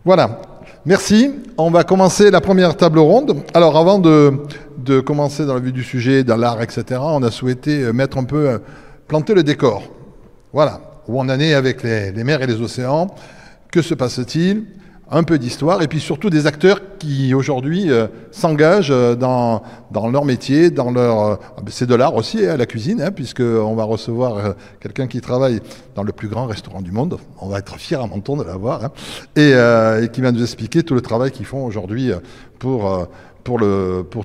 Voilà, merci. On va commencer la première table ronde. Alors avant de commencer dans le vif du sujet, dans l'art, etc., on a souhaité mettre un peu, planter le décor. Voilà, où on en est avec les mers et les océans. Que se passe-t-il? Un peu d'histoire et puis surtout des acteurs qui aujourd'hui s'engagent dans leur métier, dans leur... c'est de l'art aussi, la cuisine, hein, puisqu'on va recevoir quelqu'un qui travaille dans le plus grand restaurant du monde. On va être fiers à Menton de l'avoir, hein, et qui va nous expliquer tout le travail qu'ils font aujourd'hui pour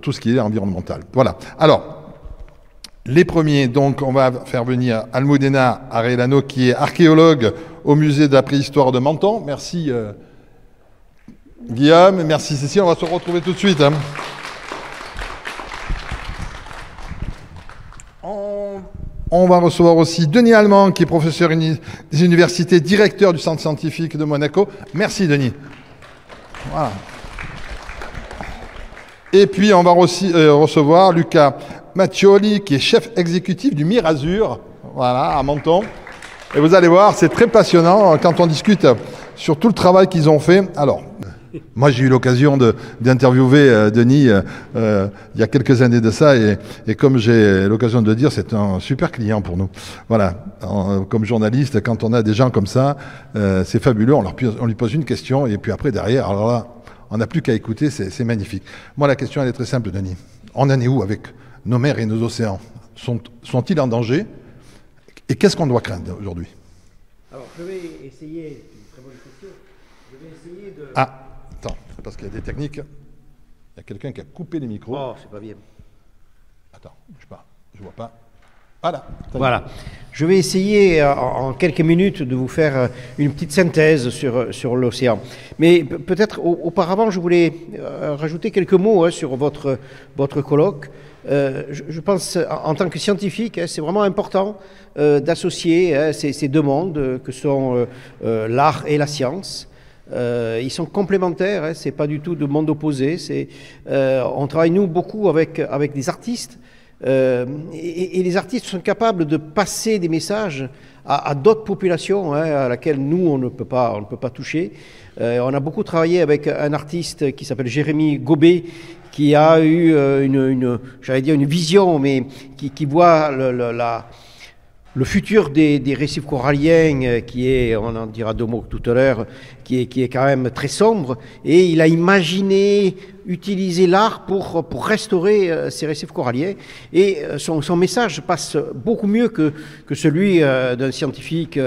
tout ce qui est environnemental. Voilà. Alors, les premiers, donc on va faire venir Almudena Arellano, qui est archéologue au musée de la préhistoire de Menton. Merci Guillaume, merci Cécile, on va se retrouver tout de suite. Hein. On va recevoir aussi Denis Allemand, qui est professeur des universités, directeur du centre scientifique de Monaco. Merci Denis. Voilà. Et puis on va aussi recevoir Luca Mattioli, qui est chef exécutif du Mirazur, voilà, à Menton. Et vous allez voir, c'est très passionnant quand on discute sur tout le travail qu'ils ont fait. Alors, moi, j'ai eu l'occasion d'interviewer Denis il y a quelques années de ça, et comme j'ai l'occasion de le dire, c'est un super client pour nous. Voilà, comme journaliste, quand on a des gens comme ça, c'est fabuleux, on lui pose une question, et puis après, derrière, alors là, on n'a plus qu'à écouter, c'est magnifique. Moi, la question, elle est très simple, Denis. On en est où avec nos mers et nos océans? Sont-ils en danger? Et qu'est-ce qu'on doit craindre aujourd'hui? Alors, je vais essayer, c'est une très bonne question, je vais essayer de... Ah, attends, c'est parce qu'il y a des techniques. Il y a quelqu'un qui a coupé les micros. Oh, c'est pas bien. Attends, je sais pas, je vois pas. Voilà. Voilà. Je vais essayer en quelques minutes de vous faire une petite synthèse sur l'océan. Mais peut-être auparavant, je voulais rajouter quelques mots sur votre colloque. Je pense, en tant que scientifique, c'est vraiment important d'associer ces deux mondes que sont l'art et la science. Ils sont complémentaires, c'est pas du tout de monde opposé. On travaille nous beaucoup avec des artistes. Et les artistes sont capables de passer des messages à d'autres populations à laquelle nous on ne peut pas toucher. On a beaucoup travaillé avec un artiste qui s'appelle Jérémy Gobet, qui a eu j'allais dire une vision, mais qui voit le futur des récifs coralliens, qui est, on en dira deux mots tout à l'heure, qui est quand même très sombre, et il a imaginé utiliser l'art pour restaurer ces récifs coralliens, et son message passe beaucoup mieux que celui d'un scientifique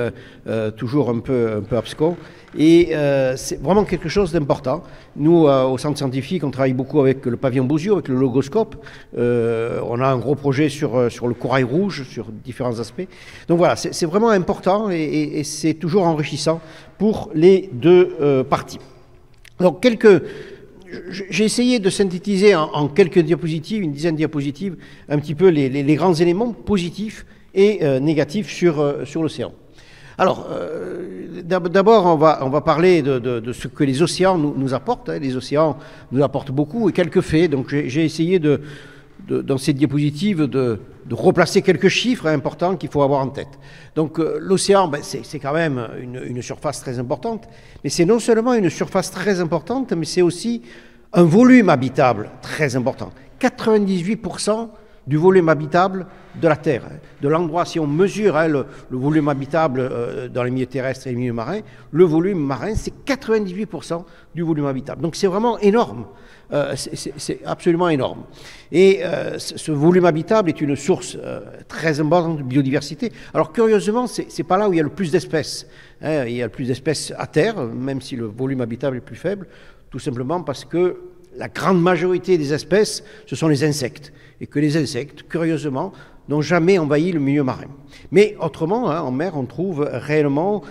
toujours un peu abscon, et c'est vraiment quelque chose d'important. Nous, au centre scientifique, on travaille beaucoup avec le pavillon Bozio, avec le logoscope. On a un gros projet sur le corail rouge, sur différents aspects. Donc voilà, c'est vraiment important et c'est toujours enrichissant pour les deux parties. Donc j'ai essayé de synthétiser en quelques diapositives, une dizaine de diapositives, un petit peu les grands éléments positifs et négatifs sur l'océan. Alors, d'abord, on va parler de ce que les océans nous apportent. Les océans nous apportent beaucoup et quelques faits. Donc, j'ai essayé dans cette diapositive de replacer quelques chiffres importants qu'il faut avoir en tête. Donc, l'océan, c'est quand même une surface très importante. Mais c'est non seulement une surface très importante, mais c'est aussi un volume habitable très important. 98% du volume habitable de la Terre, de l'endroit, si on mesure le volume habitable dans les milieux terrestres et les milieux marins, le volume marin, c'est 98% du volume habitable. Donc c'est vraiment énorme, c'est absolument énorme. Et ce volume habitable est une source très importante de biodiversité. Alors curieusement, c'est pas là où il y a le plus d'espèces. Il y a le plus d'espèces à terre, même si le volume habitable est plus faible, tout simplement parce que la grande majorité des espèces, ce sont les insectes. Et que les insectes, curieusement, n'ont jamais envahi le milieu marin. Mais autrement, en mer, on trouve réellement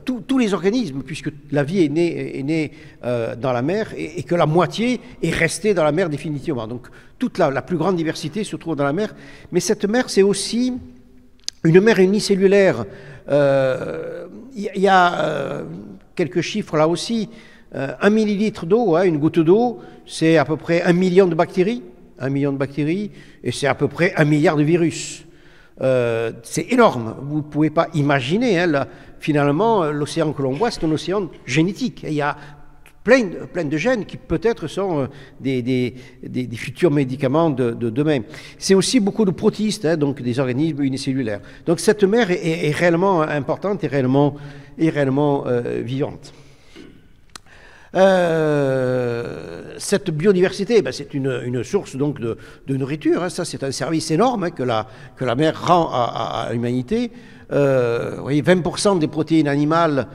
tous les organismes, puisque la vie est née dans la mer et que la moitié est restée dans la mer définitivement. Donc toute la plus grande diversité se trouve dans la mer. Mais cette mer, c'est aussi une mer unicellulaire. Il y a quelques chiffres là aussi. 1 millilitre d'eau, une goutte d'eau, c'est à peu près 1 million de bactéries. 1 million de bactéries, et c'est à peu près 1 milliard de virus. C'est énorme. Vous ne pouvez pas imaginer, finalement, l'océan que l'on voit, c'est un océan génétique. Il y a plein de gènes qui peut-être sont des futurs médicaments de demain. C'est aussi beaucoup de protistes, hein, donc des organismes unicellulaires. Donc cette mer est réellement importante et réellement vivante. Cette biodiversité, ben, c'est une source donc de nourriture, hein. Ça c'est un service énorme, hein, que la mer rend à l'humanité. Vous voyez, 20% des protéines animales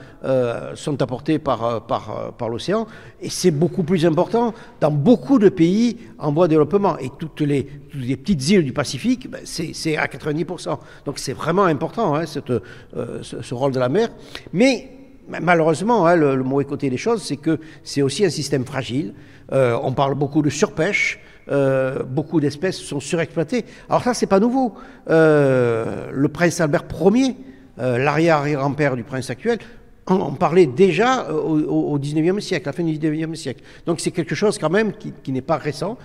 sont apportées par l'océan, et c'est beaucoup plus important dans beaucoup de pays en voie de développement. Et toutes les petites îles du Pacifique, ben, c'est à 90%. Donc c'est vraiment important, hein, ce rôle de la mer. Mais malheureusement, hein, le mauvais côté des choses, c'est que c'est aussi un système fragile. On parle beaucoup de surpêche. Beaucoup d'espèces sont surexploitées. Alors ça, c'est pas nouveau. Le prince Albert Ier, l'arrière-grand-père du prince actuel, on parlait déjà au 19e siècle, à la fin du 19e siècle. Donc c'est quelque chose quand même qui n'est pas récent.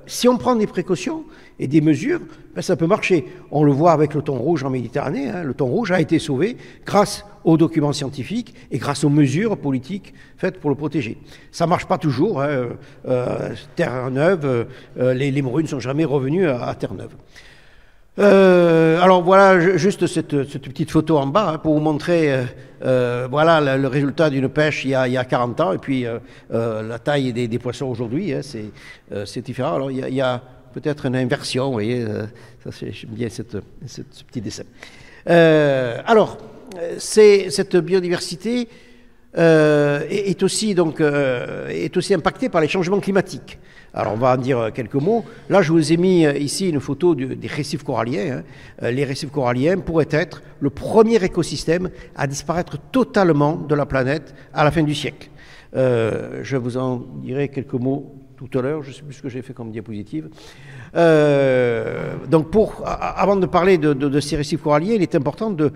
Si on prend des précautions et des mesures, ben, ça peut marcher. On le voit avec le thon rouge en Méditerranée, hein. Le thon rouge a été sauvé grâce aux documents scientifiques et grâce aux mesures politiques faites pour le protéger. Ça ne marche pas toujours, hein. Terre-Neuve, les morues ne sont jamais revenues à Terre-Neuve. Alors voilà juste cette petite photo en bas, hein, pour vous montrer voilà le résultat d'une pêche il y a 40 ans et puis la taille des poissons aujourd'hui, hein, c'est différent. Alors il y a peut-être une inversion, vous voyez, j'aime bien ce petit dessin. Alors cette biodiversité est aussi impactée par les changements climatiques. Alors on va en dire quelques mots. Là je vous ai mis ici une photo des récifs coralliens, hein. Les récifs coralliens pourraient être le premier écosystème à disparaître totalement de la planète à la fin du siècle. Je vous en dirai quelques mots tout à l'heure, je ne sais plus ce que j'ai fait comme diapositive. Donc avant de parler de ces récifs coralliens, il est important de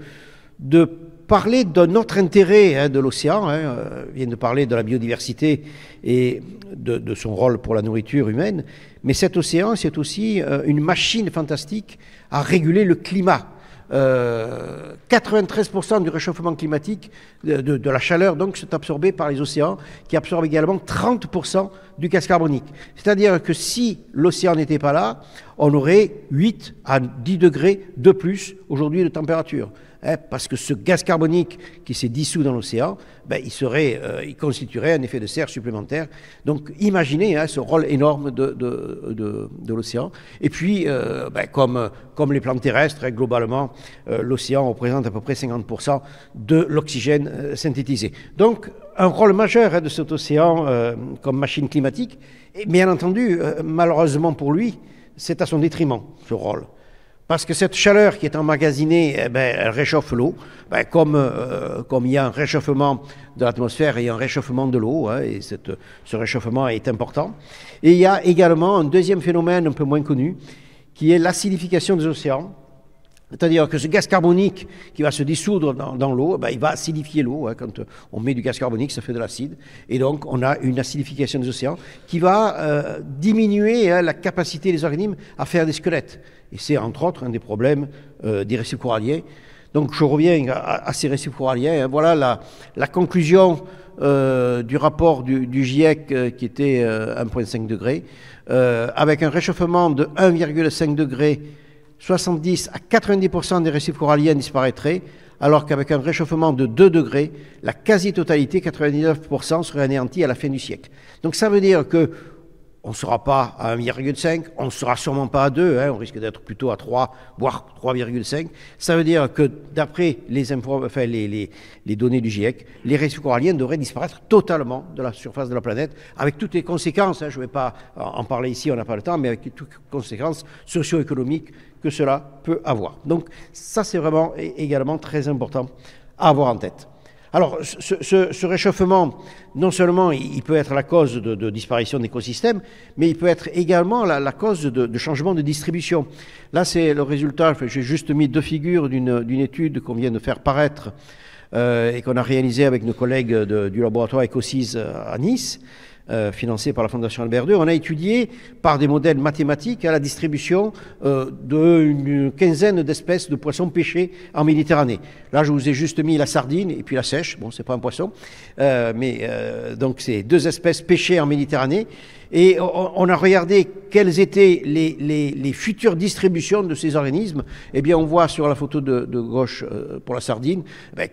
parler d'un autre intérêt, hein, de l'océan, hein. On vient de parler de la biodiversité et de son rôle pour la nourriture humaine, mais cet océan, c'est aussi une machine fantastique à réguler le climat. 93% du réchauffement climatique, de la chaleur, donc, c'est absorbé par les océans, qui absorbent également 30% du gaz carbonique. C'est-à-dire que si l'océan n'était pas là, on aurait 8 à 10 degrés de plus aujourd'hui de température. Hein, parce que ce gaz carbonique qui s'est dissous dans l'océan, ben, il constituerait un effet de serre supplémentaire. Donc imaginez, hein, ce rôle énorme de l'océan. Et puis, ben, comme les plantes terrestres, hein, globalement, l'océan représente à peu près 50% de l'oxygène synthétisé. Donc un rôle majeur, hein, de cet océan comme machine climatique. Et bien entendu, malheureusement pour lui, c'est à son détriment, ce rôle. Parce que cette chaleur qui est emmagasinée, eh ben, elle réchauffe l'eau. Ben, comme il y a un réchauffement de l'atmosphère, il y a un réchauffement de l'eau, hein, et ce réchauffement est important. Et il y a également un deuxième phénomène un peu moins connu, qui est l'acidification des océans. C'est-à-dire que ce gaz carbonique qui va se dissoudre dans l'eau, ben, il va acidifier l'eau, hein. Quand on met du gaz carbonique, ça fait de l'acide. Et donc, on a une acidification des océans qui va diminuer, hein, la capacité des organismes à faire des squelettes. Et c'est entre autres un des problèmes des récifs coralliens. Donc je reviens à ces récifs coralliens. Hein. Voilà la conclusion du rapport du GIEC qui était 1,5 degré, avec un réchauffement de 1,5 degré, 70 à 90% des récifs coralliens disparaîtraient, alors qu'avec un réchauffement de 2 degrés, la quasi-totalité, 99%, serait anéantie à la fin du siècle. Donc ça veut dire que on ne sera pas à 1,5, on ne sera sûrement pas à 2, hein, on risque d'être plutôt à 3, voire 3,5. Ça veut dire que d'après les données du GIEC, les récifs coralliens devraient disparaître totalement de la surface de la planète, avec toutes les conséquences, hein, je ne vais pas en parler ici, on n'a pas le temps, mais avec toutes les conséquences socio-économiques que cela peut avoir. Donc ça, c'est vraiment également très important à avoir en tête. Alors, ce réchauffement, non seulement il peut être la cause de disparition d'écosystèmes, mais il peut être également la cause de changement de distribution. Là, c'est le résultat, j'ai juste mis 2 figures d'une étude qu'on vient de faire paraître et qu'on a réalisée avec nos collègues du laboratoire EcoSys à Nice. financé par la Fondation Albert II, on a étudié par des modèles mathématiques la distribution d'une quinzaine d'espèces de poissons pêchés en Méditerranée. Là, je vous ai juste mis la sardine et puis la sèche. Bon, c'est pas un poisson, donc c'est 2 espèces pêchées en Méditerranée. Et on a regardé quelles étaient les futures distributions de ces organismes. Eh bien, on voit sur la photo de gauche pour la sardine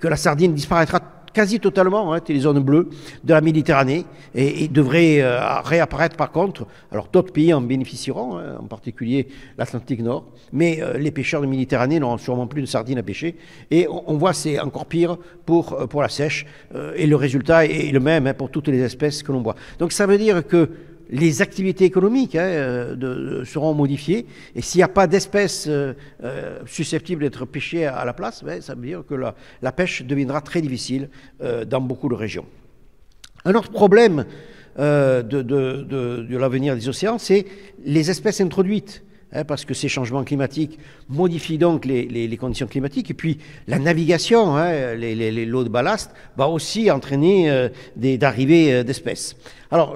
que la sardine disparaîtra quasi totalement, les zones bleues de la Méditerranée, et devrait réapparaître par contre. Alors d'autres pays en bénéficieront, en particulier l'Atlantique Nord, mais les pêcheurs de Méditerranée n'auront sûrement plus de sardines à pêcher, et on voit c'est encore pire pour la sèche, et le résultat est le même pour toutes les espèces que l'on voit. Donc ça veut dire que les activités économiques seront modifiées, et s'il n'y a pas d'espèces susceptibles d'être pêchées à la place, ça veut dire que la pêche deviendra très difficile dans beaucoup de régions. Un autre problème de l'avenir des océans, c'est les espèces introduites. Parce que ces changements climatiques modifient donc les conditions climatiques, et puis la navigation, les lots de ballast, va aussi entraîner d'arrivées d'espèces. Alors,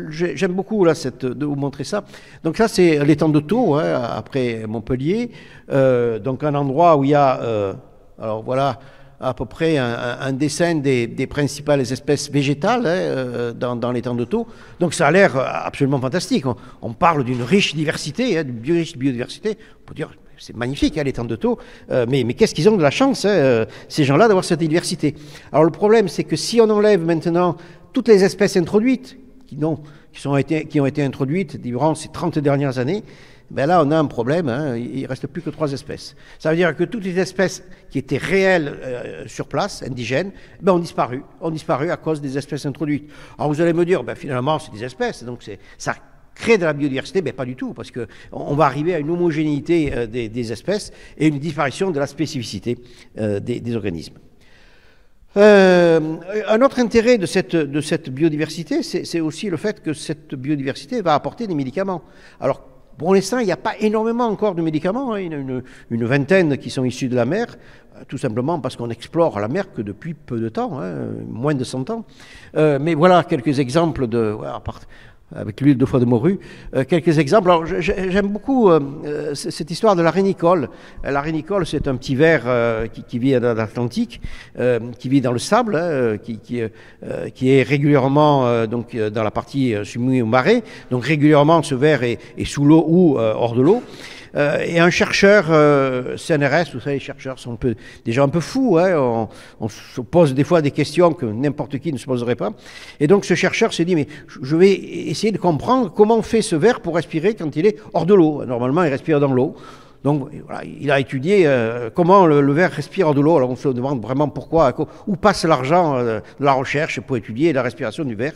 j'aime beaucoup là, de vous montrer ça. Donc là, c'est l'étang de Thau, après Montpellier, donc un endroit où il y a, alors voilà, à peu près un dessin des principales espèces végétales dans l'étang de Thau. Donc ça a l'air absolument fantastique. On parle d'une riche diversité, d'une riche biodiversité. On peut dire c'est magnifique l'étang de Thau, mais qu'est-ce qu'ils ont de la chance, ces gens-là, d'avoir cette diversité. Alors le problème, c'est que si on enlève maintenant toutes les espèces introduites qui ont été introduites durant ces 30 dernières années, là, on a un problème, il ne reste plus que 3 espèces. Ça veut dire que toutes les espèces qui étaient réelles sur place, indigènes, ont disparu à cause des espèces introduites. Alors vous allez me dire, finalement, c'est des espèces, donc ça crée de la biodiversité, pas du tout, parce qu'on va arriver à une homogénéité des espèces et une disparition de la spécificité des organismes. Un autre intérêt de cette biodiversité, c'est aussi le fait que cette biodiversité va apporter des médicaments. Alors, pour l'instant, il n'y a pas énormément encore de médicaments. Il y en a une vingtaine qui sont issus de la mer, tout simplement parce qu'on explore la mer que depuis peu de temps, moins de 100 ans. Mais voilà quelques exemples avec l'huile de foie de morue, quelques exemples. Alors, j'aime beaucoup cette histoire de l'arénicole. L'arénicole, c'est un petit ver qui vit dans l'Atlantique, qui vit dans le sable, qui est régulièrement donc dans la partie soumise au marais. Donc régulièrement, ce ver est sous l'eau ou hors de l'eau. Et un chercheur CNRS, vous savez, les chercheurs sont déjà un peu fous, on se pose des fois des questions que n'importe qui ne se poserait pas. Et donc ce chercheur s'est dit, mais je vais essayer de comprendre comment fait ce ver pour respirer quand il est hors de l'eau. Normalement, il respire dans l'eau. Donc voilà, il a étudié comment le ver respire hors de l'eau. Alors on se demande vraiment pourquoi, où passe l'argent de la recherche pour étudier la respiration du ver.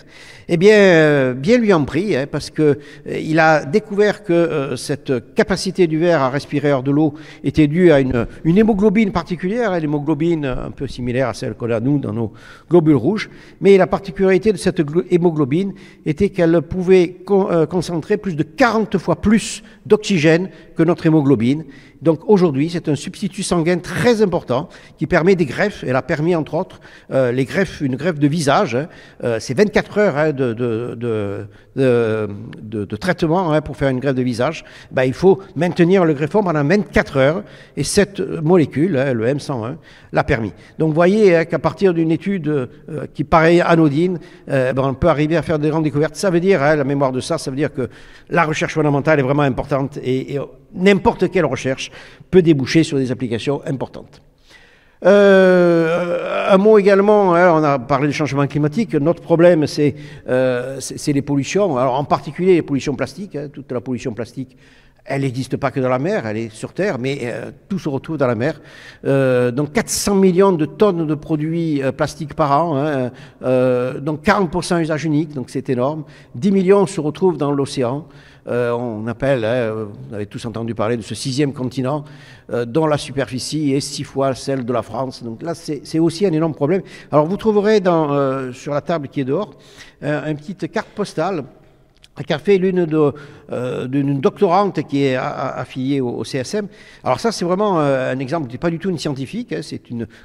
Eh bien, bien lui en prie, parce que il a découvert que cette capacité du ver à respirer hors de l'eau était due à une hémoglobine particulière, l'hémoglobine un peu similaire à celle qu'on a nous dans nos globules rouges. Mais la particularité de cette hémoglobine était qu'elle pouvait concentrer plus de 40 fois plus d'oxygène que notre hémoglobine. Donc aujourd'hui, c'est un substitut sanguin très important qui permet des greffes. Elle a permis entre autres une greffe de visage. C'est 24 heures de traitement pour faire une greffe de visage. Il faut maintenir le greffon pendant 24 heures et cette molécule, le M101, l'a permis. Donc vous voyez qu'à partir d'une étude qui paraît anodine, on peut arriver à faire des grandes découvertes. Ça veut dire, la mémoire de ça veut dire que la recherche fondamentale est vraiment importante et n'importe quelle recherche peut déboucher sur des applications importantes. Un mot également, on a parlé du changement climatique. Notre problème, c'est les pollutions. Alors en particulier les pollutions plastiques. Toute la pollution plastique, elle n'existe pas que dans la mer, elle est sur Terre, mais tout se retrouve dans la mer. Donc 400 millions de tonnes de produits plastiques par an, donc 40% usage unique, donc c'est énorme. 10 millions se retrouvent dans l'océan. On appelle, vous avez tous entendu parler de ce 6e continent, dont la superficie est 6 fois celle de la France. Donc là, c'est aussi un énorme problème. Alors vous trouverez sur la table qui est dehors, une petite carte postale qu'a fait d'une doctorante qui est affiliée au CSM. Alors ça, c'est vraiment un exemple, qui n'est pas du tout une scientifique, hein, c'est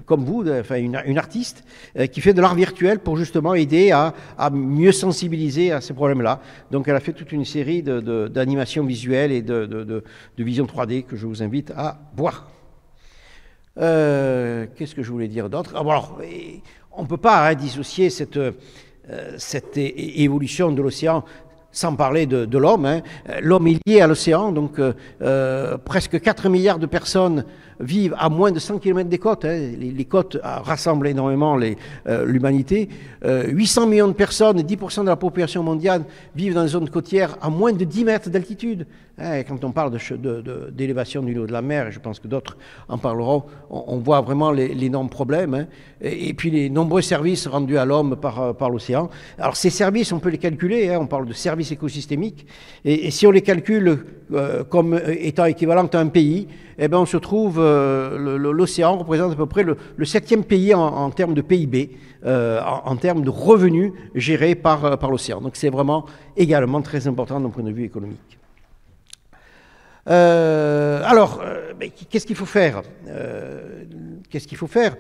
comme vous, enfin une artiste qui fait de l'art virtuel pour justement aider à mieux sensibiliser à ces problèmes-là. Donc elle a fait toute une série d'animations visuelles et de vision 3D que je vous invite à voir. Qu'est-ce que je voulais dire d'autre? Alors, on ne peut pas dissocier cette évolution de l'océan sans parler de l'homme. Hein. L'homme est lié à l'océan, donc presque 4 milliards de personnes vivent à moins de 100 km des côtes. Hein. Les côtes rassemblent énormément l'humanité. 800 millions de personnes, 10% de la population mondiale vivent dans les zones côtières à moins de 10 mètres d'altitude. Hein. Quand on parle d'élévation du niveau de la mer, et je pense que d'autres en parleront, on voit vraiment l'énorme problème. Hein. Et puis les nombreux services rendus à l'homme par l'océan. Alors ces services, on peut les calculer, hein. On parle de services écosystémiques. Et si on les calcule comme étant équivalent à un pays, eh bien, on se trouve, l'océan représente à peu près le 7e pays en termes de PIB, en termes de revenus gérés par l'océan. Donc c'est vraiment également très important d'un point de vue économique. Alors, qu'est-ce qu'il faut faire? Qu'est-ce qu'il faut faire?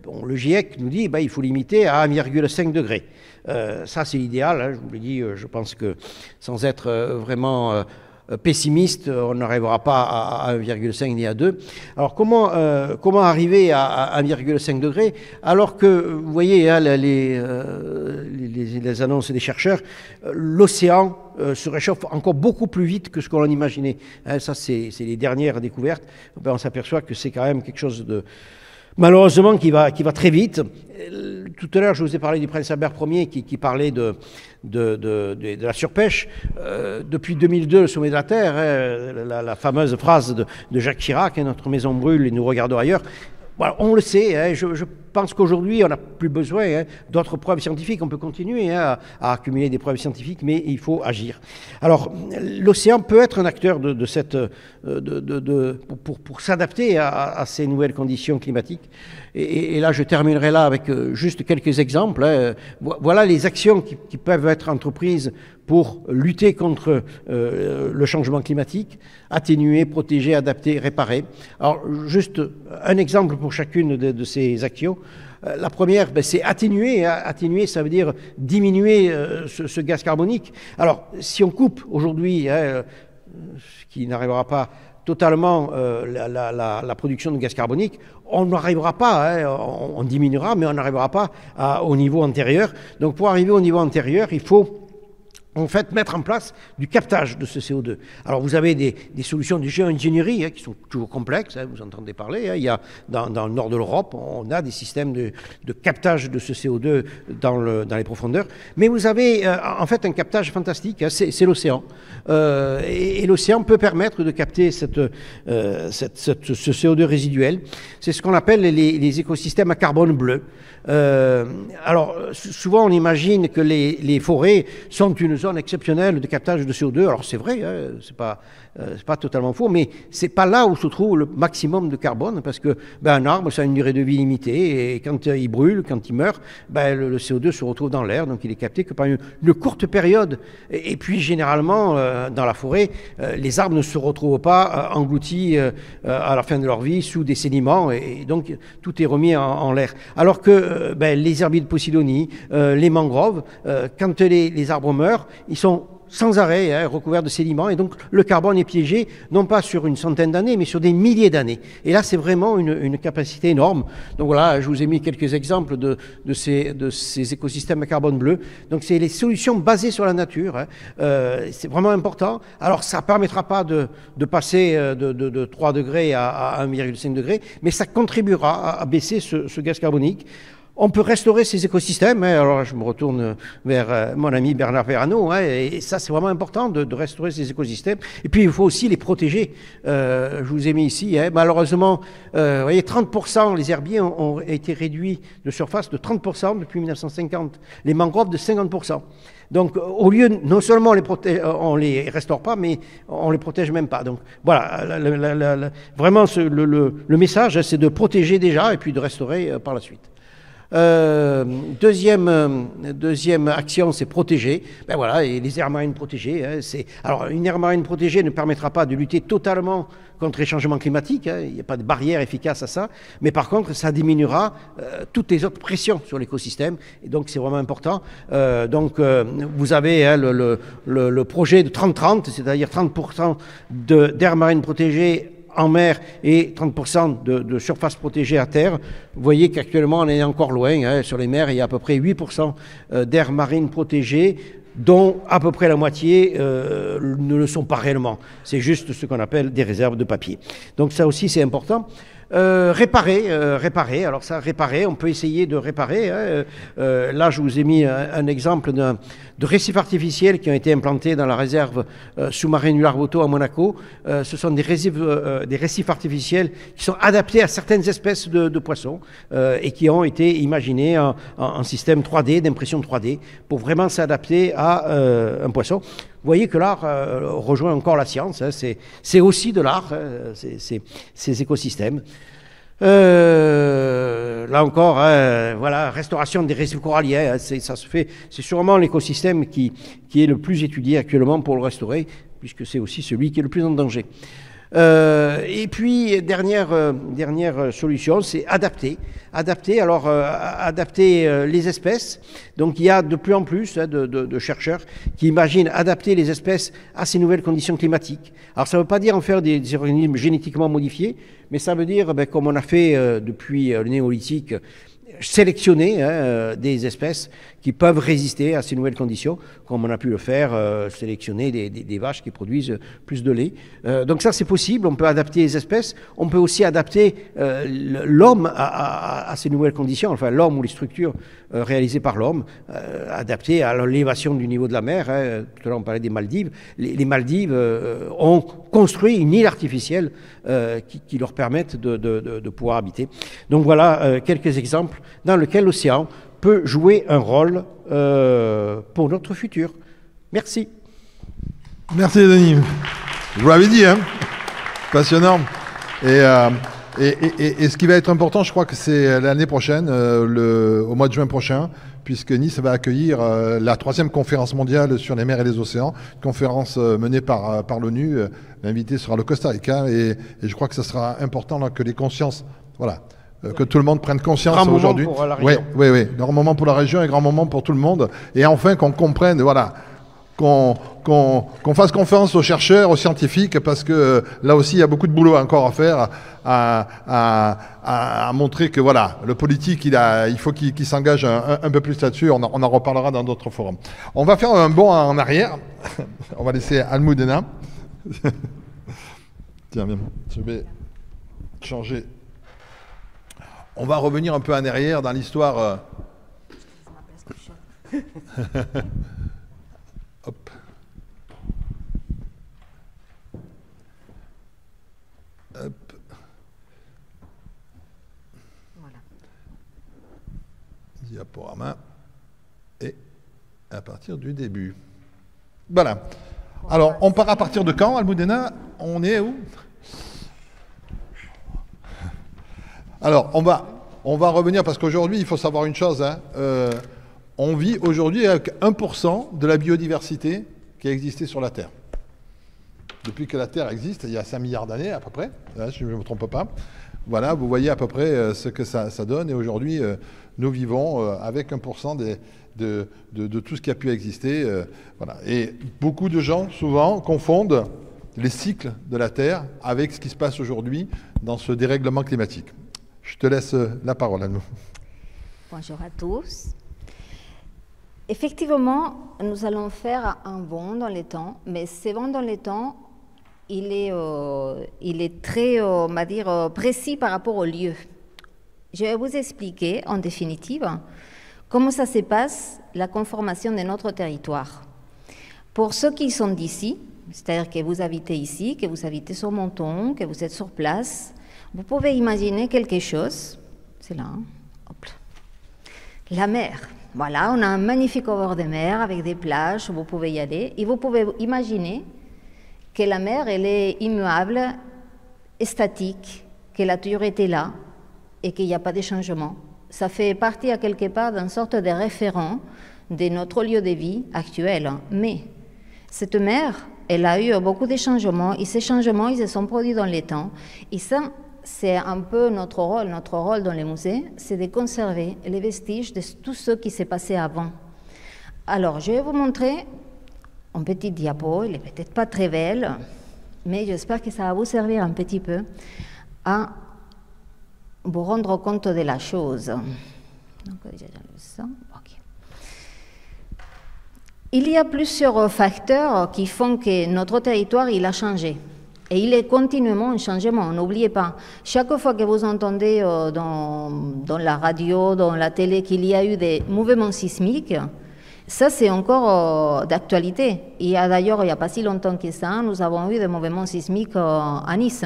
Bon, le GIEC nous dit il faut limiter à 1,5 degré. Ça, c'est l'idéal. Hein, je vous l'ai dit, je pense que sans être vraiment pessimiste, on n'arrivera pas à 1,5 ni à 2. Alors comment arriver à 1,5 degré alors que, vous voyez, hein, les annonces des chercheurs, l'océan se réchauffe encore beaucoup plus vite que ce qu'on imaginait. Hein, ça, c'est les dernières découvertes. On s'aperçoit que c'est quand même quelque chose de... Malheureusement, qui va très vite. Tout à l'heure, je vous ai parlé du prince Albert Ier qui parlait de la surpêche. Depuis 2002, le sommet de la Terre, hein, la fameuse phrase de Jacques Chirac, hein, notre maison brûle et nous regardons ailleurs. Voilà, on le sait, hein, je pense qu'aujourd'hui, on n'a plus besoin hein, d'autres preuves scientifiques. On peut continuer hein, à accumuler des preuves scientifiques, mais il faut agir. Alors, l'océan peut être un acteur pour s'adapter à ces nouvelles conditions climatiques. Et là, je terminerai là avec juste quelques exemples. Hein. Voilà les actions qui peuvent être entreprises pour lutter contre le changement climatique, atténuer, protéger, adapter, réparer. Alors, juste un exemple pour chacune de ces actions. La première, c'est atténuer. Atténuer, ça veut dire diminuer ce gaz carbonique. Alors, si on coupe aujourd'hui, hein, ce qui n'arrivera pas totalement la production de gaz carbonique, on n'arrivera pas, hein, on diminuera, mais on n'arrivera pas au niveau antérieur. Donc, pour arriver au niveau antérieur, il faut en fait mettre en place du captage de ce CO2. Alors vous avez des solutions de géo-ingénierie hein, qui sont toujours complexes, hein, vous entendez parler, hein, il y a dans le nord de l'Europe, on a des systèmes de captage de ce CO2 dans les profondeurs, mais vous avez en fait un captage fantastique, hein, c'est l'océan. Et l'océan peut permettre de capter ce CO2 résiduel. C'est ce qu'on appelle les écosystèmes à carbone bleu. Alors souvent on imagine que les forêts sont une zone exceptionnelle de captage de CO2. Alors c'est vrai, hein, c'est pas totalement faux, mais c'est pas là où se trouve le maximum de carbone, parce que un arbre, ça a une durée de vie limitée, et quand il brûle, quand il meurt, le CO2 se retrouve dans l'air, donc il est capté que par une courte période. Et puis généralement, dans la forêt, les arbres ne se retrouvent pas engloutis à la fin de leur vie sous des sédiments, et donc tout est remis en l'air. Alors que les herbiers de Posidonie, les mangroves, quand les arbres meurent, ils sont sans arrêt hein, recouverts de sédiments, et donc le carbone est piégé non pas sur une centaine d'années, mais sur des milliers d'années. Et là, c'est vraiment une capacité énorme. Donc voilà, je vous ai mis quelques exemples de ces écosystèmes à carbone bleu. Donc c'est les solutions basées sur la nature. Hein. C'est vraiment important. Alors ça ne permettra pas de passer de 3 degrés à 1,5 degré, mais ça contribuera à baisser ce gaz carbonique. On peut restaurer ces écosystèmes. Hein. Alors je me retourne vers mon ami Bernard Perrano. Hein, et ça, c'est vraiment important de restaurer ces écosystèmes. Et puis, il faut aussi les protéger. Je vous ai mis ici. Hein, malheureusement, vous voyez, 30%, les herbiers ont été réduits de surface de 30% depuis 1950. Les mangroves de 50%. Donc, au lieu, non seulement on les restaure pas, mais on les protège même pas. Donc, voilà, vraiment, le message, c'est de protéger déjà et puis de restaurer par la suite. Deuxième action, c'est protéger. Ben voilà, et les aires marines protégées. Hein, alors, une aire marine protégée ne permettra pas de lutter totalement contre les changements climatiques. Hein, il n'y a pas de barrière efficace à ça. Mais par contre, ça diminuera toutes les autres pressions sur l'écosystème. Et donc, c'est vraiment important. Vous avez hein, le projet de 30-30, c'est-à-dire 30% d'aires marines protégées en mer et 30% de surface protégée à terre. Vous voyez qu'actuellement, on est encore loin. Hein, sur les mers, il y a à peu près 8% d'aires marines protégées, dont à peu près la moitié ne le sont pas réellement. C'est juste ce qu'on appelle des réserves de papier. Donc ça aussi, c'est important. Réparer. Alors ça, réparer, on peut essayer de réparer. Hein. Là, je vous ai mis un exemple de récifs artificiels qui ont été implantés dans la réserve sous-marine Hular-Boteau à Monaco. Ce sont des récifs artificiels qui sont adaptés à certaines espèces de poissons et qui ont été imaginés en système 3D, d'impression 3D, pour vraiment s'adapter à un poisson. Vous voyez que l'art rejoint encore la science, hein, c'est aussi de l'art, hein, ces écosystèmes. Là encore, hein, voilà, restauration des récifs coralliens, hein, ça se fait, c'est sûrement l'écosystème qui est le plus étudié actuellement pour le restaurer, puisque c'est aussi celui qui est le plus en danger. Et puis, dernière solution, c'est adapter. Adapter les espèces. Donc, il y a de plus en plus hein, de chercheurs qui imaginent adapter les espèces à ces nouvelles conditions climatiques. Alors, ça ne veut pas dire en faire des organismes génétiquement modifiés, mais ça veut dire, comme on a fait depuis le néolithique, sélectionner des espèces qui peuvent résister à ces nouvelles conditions, comme on a pu le faire, sélectionner des vaches qui produisent plus de lait. Donc ça, c'est possible, on peut adapter les espèces, on peut aussi adapter l'homme à ces nouvelles conditions, enfin l'homme ou les structures réalisées par l'homme, adaptées à l'élévation du niveau de la mer. Hein. Tout à l'heure, on parlait des Maldives. Les Maldives ont construit une île artificielle qui leur permettent de pouvoir habiter. Donc voilà quelques exemples dans lesquels l'océan peut jouer un rôle pour notre futur. Merci. Merci Denis. Je vous l'avais dit, hein, passionnant. Et ce qui va être important, je crois que c'est l'année prochaine, au mois de juin prochain, puisque Nice va accueillir la 3e conférence mondiale sur les mers et les océans, conférence menée par l'ONU. L'invité sera le Costa Rica et je crois que ce sera important là, que les consciences, voilà, que tout le monde prenne conscience aujourd'hui. Grand moment pour la région. Oui, grand moment pour la région et grand moment pour tout le monde. Et enfin qu'on comprenne, voilà, qu'on fasse confiance aux chercheurs, aux scientifiques, parce que là aussi il y a beaucoup de boulot encore à faire, à montrer que voilà, le politique il faut qu'il s'engage un peu plus là-dessus. On en reparlera dans d'autres forums. On va faire un bond en arrière. On va laisser Almudena. Tiens, je vais changer. On va revenir un peu en arrière dans l'histoire. Hop. Hop. Voilà. Diaporama. Et à partir du début. Voilà. Alors, on part à partir de quand, Almudena? On est où? Alors, on va revenir, parce qu'aujourd'hui, il faut savoir une chose. Hein, on vit aujourd'hui avec 1% de la biodiversité qui a existé sur la Terre. Depuis que la Terre existe, il y a 5 milliards d'années à peu près, hein, si je ne me trompe pas. Voilà, vous voyez à peu près ce que ça donne. Et aujourd'hui, nous vivons avec 1% de tout ce qui a pu exister. Voilà. Et beaucoup de gens, souvent, confondent les cycles de la Terre avec ce qui se passe aujourd'hui dans ce dérèglement climatique. Je te laisse la parole à nous. Bonjour à tous. Effectivement, nous allons faire un bond dans le temps, mais ce bond dans le temps, il est très, on va dire, précis par rapport au lieu. Je vais vous expliquer, en définitive, comment ça se passe, la conformation de notre territoire. Pour ceux qui sont d'ici, c'est-à-dire que vous habitez ici, que vous habitez sur Menton, que vous êtes sur place, vous pouvez imaginer quelque chose, c'est là, hein, hop, la mer. Voilà, on a un magnifique bord de mer avec des plages où vous pouvez y aller, et vous pouvez imaginer que la mer, elle est immuable, statique, qu'elle a toujours été là, et qu'il n'y a pas de changement Ça fait partie à quelque part d'une sorte de référent de notre lieu de vie actuel. Mais cette mer, elle a eu beaucoup de changements, et ces changements, ils se sont produits dans le temps. Et ça, c'est un peu notre rôle. Notre rôle dans les musées, c'est de conserver les vestiges de tout ce qui s'est passé avant. Alors, je vais vous montrer une petite diapo. Elle n'est peut-être pas très belle, mais j'espère que ça va vous servir un petit peu à vous rendre compte de la chose. Donc, okay. Il y a plusieurs facteurs qui font que notre territoire il a changé. Et il est continuellement en changement, n'oubliez pas. Chaque fois que vous entendez dans la radio, dans la télé, qu'il y a eu des mouvements sismiques, ça c'est encore d'actualité. D'ailleurs, il n'y a pas si longtemps que ça, nous avons eu des mouvements sismiques à Nice.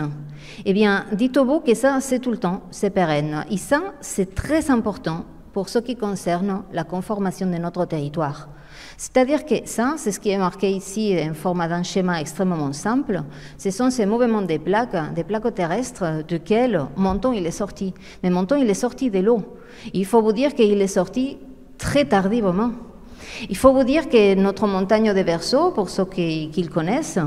Eh bien, dites-vous que ça c'est tout le temps, c'est pérenne. Et ça, c'est très important pour ce qui concerne la conformation de notre territoire. C'est-à-dire que ça, c'est ce qui est marqué ici en format d'un schéma extrêmement simple. Ce sont ces mouvements des plaques terrestres, duquel Menton il est sorti. Mais Menton il est sorti de l'eau. Il faut vous dire qu'il est sorti très tardivement. Il faut vous dire que notre montagne de Verseaux, pour ceux qui le connaissent,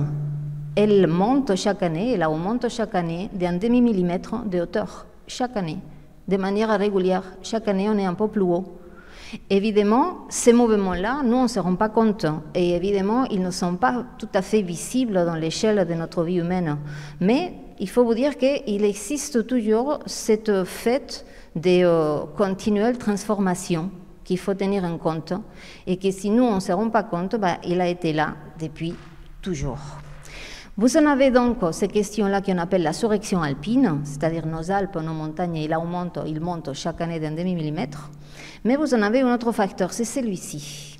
elle monte chaque année, elle augmente chaque année d'un demi-millimètre de hauteur, chaque année, de manière régulière. Chaque année, on est un peu plus haut. Évidemment, ces mouvements-là, nous, on ne se rend pas compte. Et évidemment, ils ne sont pas tout à fait visibles dans l'échelle de notre vie humaine. Mais il faut vous dire qu'il existe toujours cette fête de continuelle transformation qu'il faut tenir en compte. Et que si nous, on ne se rend pas compte, il a été là depuis toujours. Vous en avez donc ces questions-là qu'on appelle la surrection alpine, c'est-à-dire nos Alpes, nos montagnes, ils montent chaque année d'un demi-millimètre. Mais vous en avez un autre facteur, c'est celui-ci.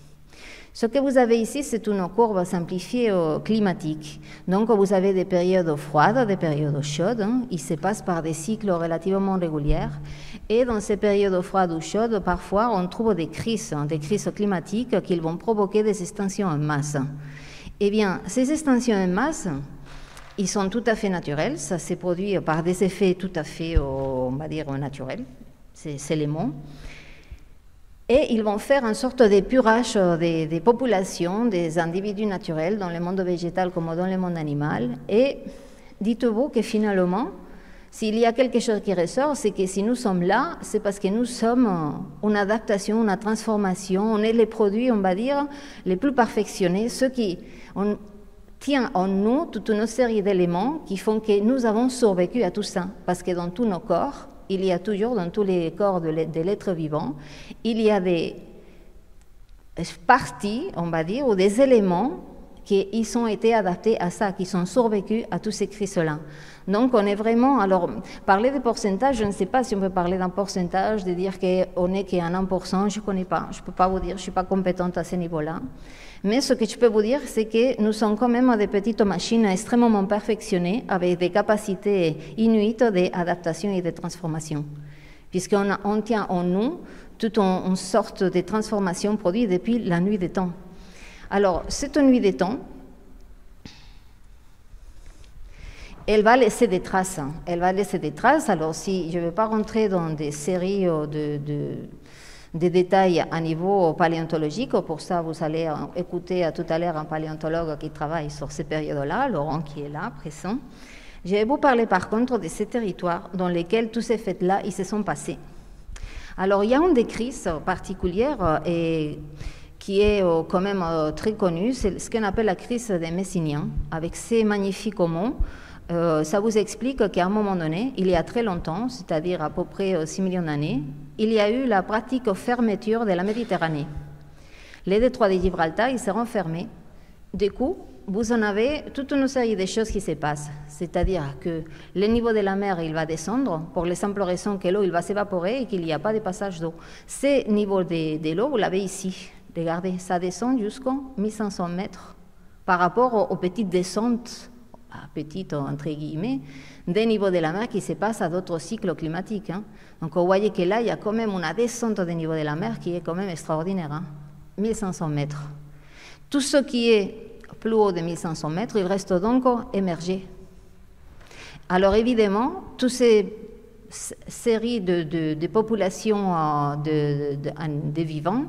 Ce que vous avez ici, c'est une courbe simplifiée climatique. Donc vous avez des périodes froides, des périodes chaudes. Ils se passent par des cycles relativement réguliers. Et dans ces périodes froides ou chaudes, parfois, on trouve des crises climatiques qui vont provoquer des extinctions en masse. Eh bien, ces extinctions en masse, ils sont tout à fait naturels. Ça s'est produit par des effets tout à fait, on va dire, naturels. C'est les mots. Et ils vont faire une sorte d'épurage des populations, des individus naturels dans le monde végétal comme dans le monde animal. Et dites-vous que finalement, s'il y a quelque chose qui ressort, c'est que si nous sommes là, c'est parce que nous sommes une adaptation, une transformation. On est les produits, on va dire, les plus perfectionnés, ceux qui on tient en nous toute une série d'éléments qui font que nous avons survécu à tout ça. Parce que dans tous nos corps, il y a toujours, dans tous les corps de l'être vivant, il y a des parties, on va dire, ou des éléments qui ont été adaptés à ça, qui sont survécus à tous ces crises-là. Donc on est vraiment, alors parler de pourcentage, je ne sais pas si on peut parler d'un pourcentage, de dire qu'on n'est qu'à 1%, je ne connais pas, je ne peux pas vous dire, je ne suis pas compétente à ce niveau-là. Mais ce que je peux vous dire, c'est que nous sommes quand même des petites machines extrêmement perfectionnées, avec des capacités inuites d'adaptation et de transformation, puisqu'on tient en nous toute une sorte de transformation produite depuis la nuit des temps. Alors, cette nuit des temps, elle va laisser des traces. Elle va laisser des traces. Alors, si je ne vais pas rentrer dans des séries de détails à niveau paléontologique, pour ça, vous allez écouter tout à l'heure un paléontologue qui travaille sur ces périodes-là, Laurent qui est là, présent. Je vais vous parler par contre de ces territoires dans lesquels tous ces faits-là, ils se sont passés. Alors, il y a une des crises particulières et qui est quand même très connue, c'est ce qu'on appelle la crise des Messiniens, avec ces magnifiques mots. Ça vous explique qu'à un moment donné, il y a très longtemps, c'est-à-dire à peu près 6 millions d'années, il y a eu la pratique fermeture de la Méditerranée. Les détroits de Gibraltar, ils seront fermés. Du coup, vous en avez toute une série de choses qui se passent. C'est-à-dire que le niveau de la mer, il va descendre pour les simple raison que l'eau, il va s'évaporer et qu'il n'y a pas de passage d'eau. Ce niveau de l'eau, vous l'avez ici. Regardez, ça descend jusqu'à 1500 mètres par rapport aux petites descentes, petites entre guillemets, des niveaux de la mer qui se passent à d'autres cycles climatiques. Donc vous voyez que là, il y a quand même une descente des niveaux de la mer qui est quand même extraordinaire. 1500 mètres. Tout ce qui est plus haut de 1500 mètres, il reste donc émergé. Alors évidemment, tous ces série de populations de vivants,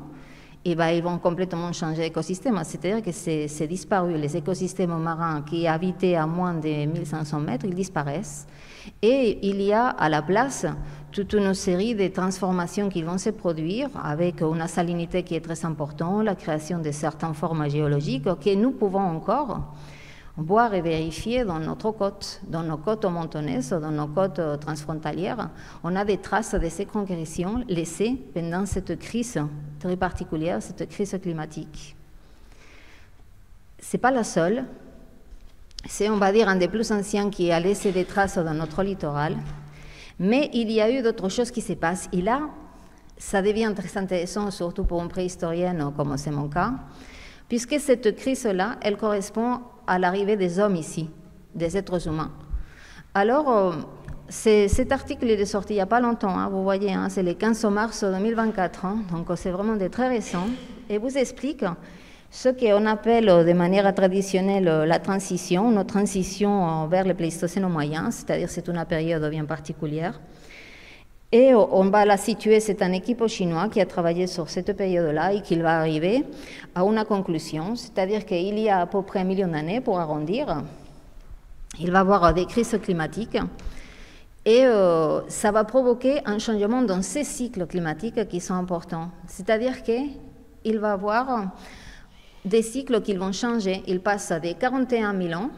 et ben, ils vont complètement changer l'écosystème. C'est-à-dire que c'est disparu. Les écosystèmes marins qui habitaient à moins de 1500 mètres, ils disparaissent. Et il y a à la place toute une série de transformations qui vont se produire avec une salinité qui est très importante, la création de certaines formes géologiques que nous pouvons encore voir et vérifier dans notre côte, dans nos côtes montonnaises, dans nos côtes transfrontalières. On a des traces de ces concrétions laissées pendant cette crise très particulière, cette crise climatique. Ce n'est pas la seule. C'est, on va dire, un des plus anciens qui a laissé des traces dans notre littoral. Mais il y a eu d'autres choses qui se passent. Et là, ça devient très intéressant, surtout pour une préhistorienne comme c'est mon cas, puisque cette crise-là, elle correspond à l'arrivée des hommes ici, des êtres humains. Alors, cet article est sorti il n'y a pas longtemps, hein, vous voyez, hein, c'est le 15 mars 2024, hein, donc c'est vraiment très récent, et vous explique ce qu'on appelle de manière traditionnelle la transition, une transition vers le Pléistocène moyen, c'est-à-dire c'est une période bien particulière. Et on va la situer, c'est un équipe chinois qui a travaillé sur cette période-là et qui va arriver à une conclusion, c'est-à-dire qu'il y a à peu près 1 million d'années, pour arrondir, il va y avoir des crises climatiques et ça va provoquer un changement dans ces cycles climatiques qui sont importants. C'est-à-dire qu'il va y avoir des cycles qui vont changer, ils passent des 41 000 ans,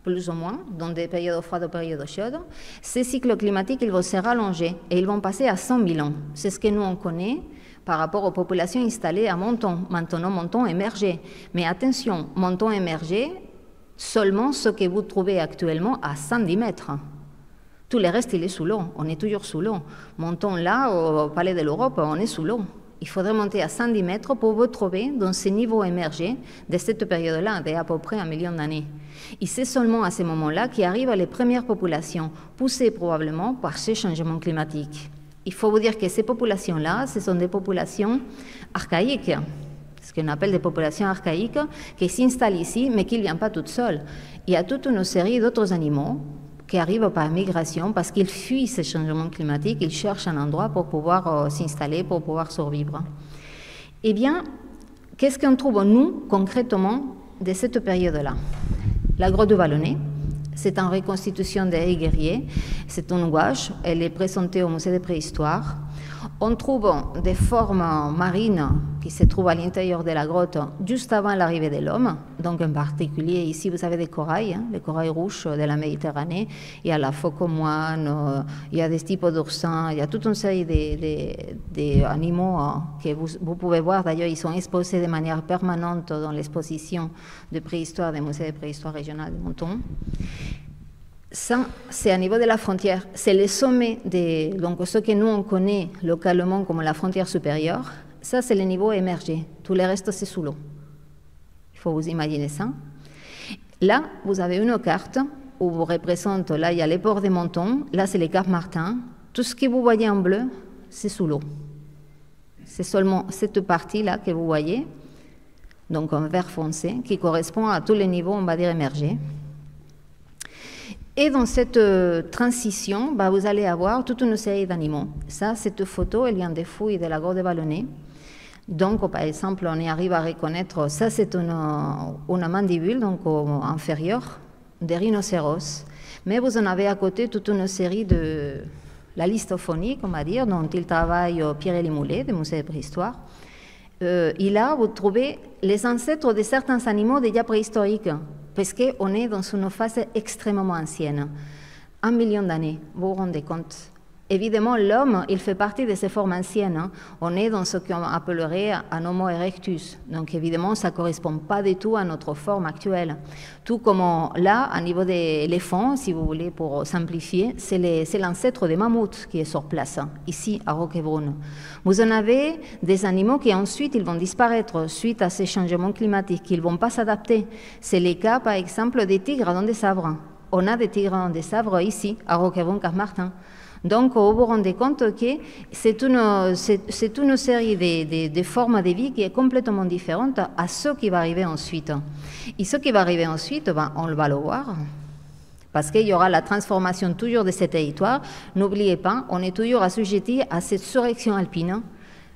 plus ou moins, dans des périodes froides ou périodes chaudes. Ces cycles climatiques, ils vont se rallonger et ils vont passer à 100 000 ans. C'est ce que nous, on connaît par rapport aux populations installées à Menton. Maintenant, Menton émergé. Mais attention, Menton émergé, seulement ce que vous trouvez actuellement à 110 mètres. Tout le reste, il est sous l'eau. On est toujours sous l'eau. Menton, là, au Palais de l'Europe, on est sous l'eau. Il faudrait monter à 110 mètres pour vous trouver dans ce niveau émergé de cette période-là, d'à peu près 1 million d'années. Et c'est seulement à ce moment-là qu'arrivent les premières populations, poussées probablement par ces changements climatiques. Il faut vous dire que ces populations-là, ce sont des populations archaïques, ce qu'on appelle des populations archaïques, qui s'installent ici, mais qui ne viennent pas toutes seules. Il y a toute une série d'autres animaux qui arrivent par migration parce qu'ils fuient ces changements climatiques, ils cherchent un endroit pour pouvoir s'installer, pour pouvoir survivre. Eh bien, qu'est-ce qu'on trouve, nous, concrètement, de cette période-là? La grotte de Vallonné, c'est une reconstitution des guerriers, c'est une gouache, elle est présentée au musée de préhistoire. On trouve des formes marines qui se trouvent à l'intérieur de la grotte juste avant l'arrivée de l'homme. Donc en particulier, ici, vous avez des corails, hein, les corails rouges de la Méditerranée. Il y a la phoque moine, il y a des types d'oursins, il y a toute une série d'animaux que vous pouvez voir. D'ailleurs, ils sont exposés de manière permanente dans l'exposition de préhistoire des musées de préhistoire régionale de Menton. Ça, c'est à niveau de la frontière. C'est le sommet, donc ce que nous, on connaît localement comme la frontière supérieure. Ça, c'est le niveau émergé. Tout le reste, c'est sous l'eau. Il faut vous imaginer ça. Là, vous avez une carte où vous représente, là, il y a les ports de Menton. Là, c'est les Cap Martin. Tout ce que vous voyez en bleu, c'est sous l'eau. C'est seulement cette partie-là que vous voyez, donc en vert foncé, qui correspond à tous les niveaux, on va dire, émergés. Et dans cette transition, vous allez avoir toute une série d'animaux. Ça, cette photo, elle vient des fouilles de la grotte de Vallonné. Donc, par exemple, on y arrive à reconnaître, ça c'est une mandibule, donc inférieure, des rhinocéros. Mais vous en avez à côté toute une série de la liste phonique, on va dire, dont il travaille Pierre Limoulet, du musée de préhistoire. Et là, vous trouvez les ancêtres de certains animaux déjà préhistoriques, parce qu'on est dans une phase extrêmement ancienne. 1 million d'années, vous vous rendez compte? Évidemment, l'homme, il fait partie de ces formes anciennes. Hein. On est dans ce qu'on appellerait un Homo erectus. Donc, évidemment, ça ne correspond pas du tout à notre forme actuelle. Tout comme là, à niveau des éléphants, si vous voulez, pour simplifier, c'est l'ancêtre des mammouths qui est sur place, hein, ici, à Roquebrune. Vous en avez des animaux qui ensuite, ils vont disparaître suite à ces changements climatiques. Ils ne vont pas s'adapter. C'est le cas, par exemple, des tigres dans des sabres. On a des tigres dans des sabres ici, à Roquebrune-Cap-Martin. Donc, vous vous rendez compte que c'est une série de formes de vie qui est complètement différente à ce qui va arriver ensuite. Et ce qui va arriver ensuite, on va le voir, Parce qu'il y aura la transformation toujours de ces territoires. N'oubliez pas, on est toujours assujetti à cette surréaction alpine.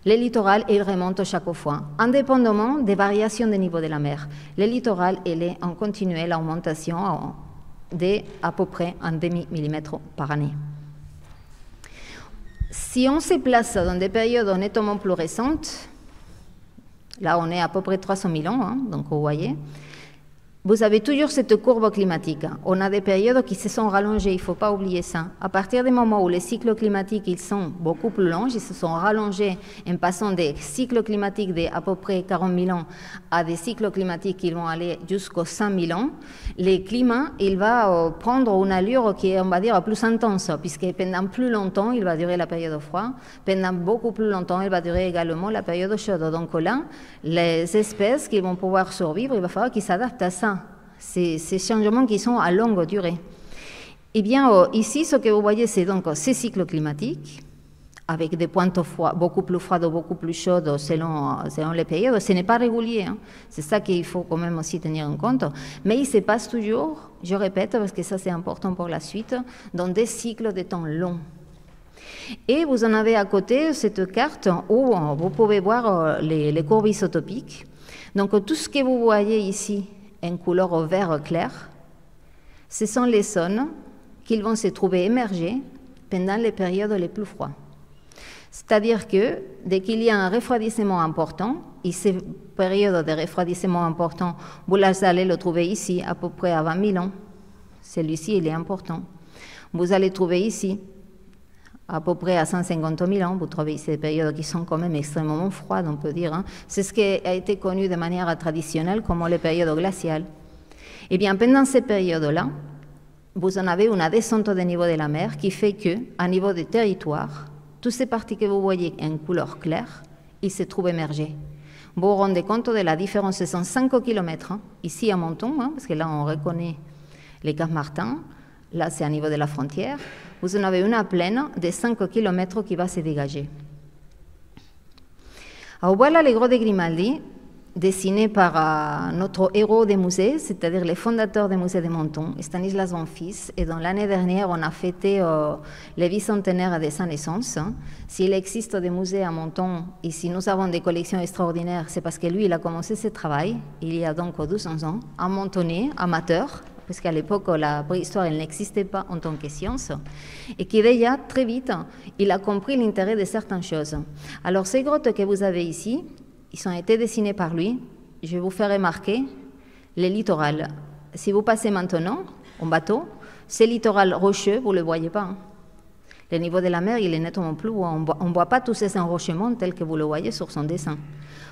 Le littoral, il remonte chaque fois, indépendamment des variations de niveau de la mer. Le littoral, il est en continuelle augmentation d'à peu près un demi-millimètre par année. Si on se place dans des périodes nettement plus récentes, là on est à peu près 300 000 ans, hein, donc vous voyez, vous avez toujours cette courbe climatique. On a des périodes qui se sont rallongées, il ne faut pas oublier ça. À partir du moment où les cycles climatiques ils sont beaucoup plus longs, ils se sont rallongés en passant des cycles climatiques d'à peu près 40 000 ans à des cycles climatiques qui vont aller jusqu'aux 100 000 ans, le climat il va prendre une allure qui est, on va dire, plus intense, puisque pendant plus longtemps, il va durer la période froide, pendant beaucoup plus longtemps, il va durer également la période chaude. Donc là, les espèces qui vont pouvoir survivre, il va falloir qu'ils s'adaptent à ça. Ces changements qui sont à longue durée. Eh bien, ici, ce que vous voyez, c'est donc ces cycles climatiques, avec des pointes beaucoup plus froides ou beaucoup plus chaudes selon les périodes. Ce n'est pas régulier, hein. C'est ça qu'il faut quand même aussi tenir en compte. Mais il se passe toujours, je répète, parce que ça c'est important pour la suite, dans des cycles de temps longs. Et vous en avez à côté cette carte où vous pouvez voir les courbes isotopiques. Donc tout ce que vous voyez ici, en couleur vert clair, ce sont les zones qui vont se trouver émergées pendant les périodes les plus froides. C'est-à-dire que dès qu'il y a un refroidissement important, et ces périodes de refroidissement important, vous allez le trouver ici, à peu près à 20 000 ans. Celui-ci, il est important. Vous allez trouver ici, à peu près à 150 000 ans, vous trouvez ces périodes qui sont quand même extrêmement froides, on peut dire. Hein. C'est ce qui a été connu de manière traditionnelle comme les périodes glaciales. Eh bien, pendant ces périodes-là, vous en avez une descente de niveau de la mer qui fait qu'à niveau des territoires, toutes ces parties que vous voyez en couleur claire, ils se trouvent émergés. Vous vous rendez compte de la différence, ce sont 5 km, hein, ici à Menton, hein, parce que là on reconnaît les Cap Martin, là c'est à niveau de la frontière. Vous en avez une plaine de 5 km qui va se dégager. Alors voilà les grottes de Grimaldi, dessinés par notre héros des musées, c'est-à-dire le fondateur des musées de Menton, Stanislas Bonfils. Et dans l'année dernière, on a fêté le bicentenaire de sa naissance. S'il existe des musées à Menton et si nous avons des collections extraordinaires, c'est parce que lui, il a commencé ce travail, il y a donc 200 ans, un Mentonais, amateur, parce qu'à l'époque, la préhistoire n'existait pas en tant que science, et qui déjà, très vite, il a compris l'intérêt de certaines choses. Alors, ces grottes que vous avez ici, ils ont été dessinés par lui. Je vais vous faire remarquer le littoral. Si vous passez maintenant en bateau, ce littoral rocheux, vous ne le voyez pas. Hein. Le niveau de la mer, il est nettement plus haut. On ne voit pas tous ces enrochements tels que vous le voyez sur son dessin.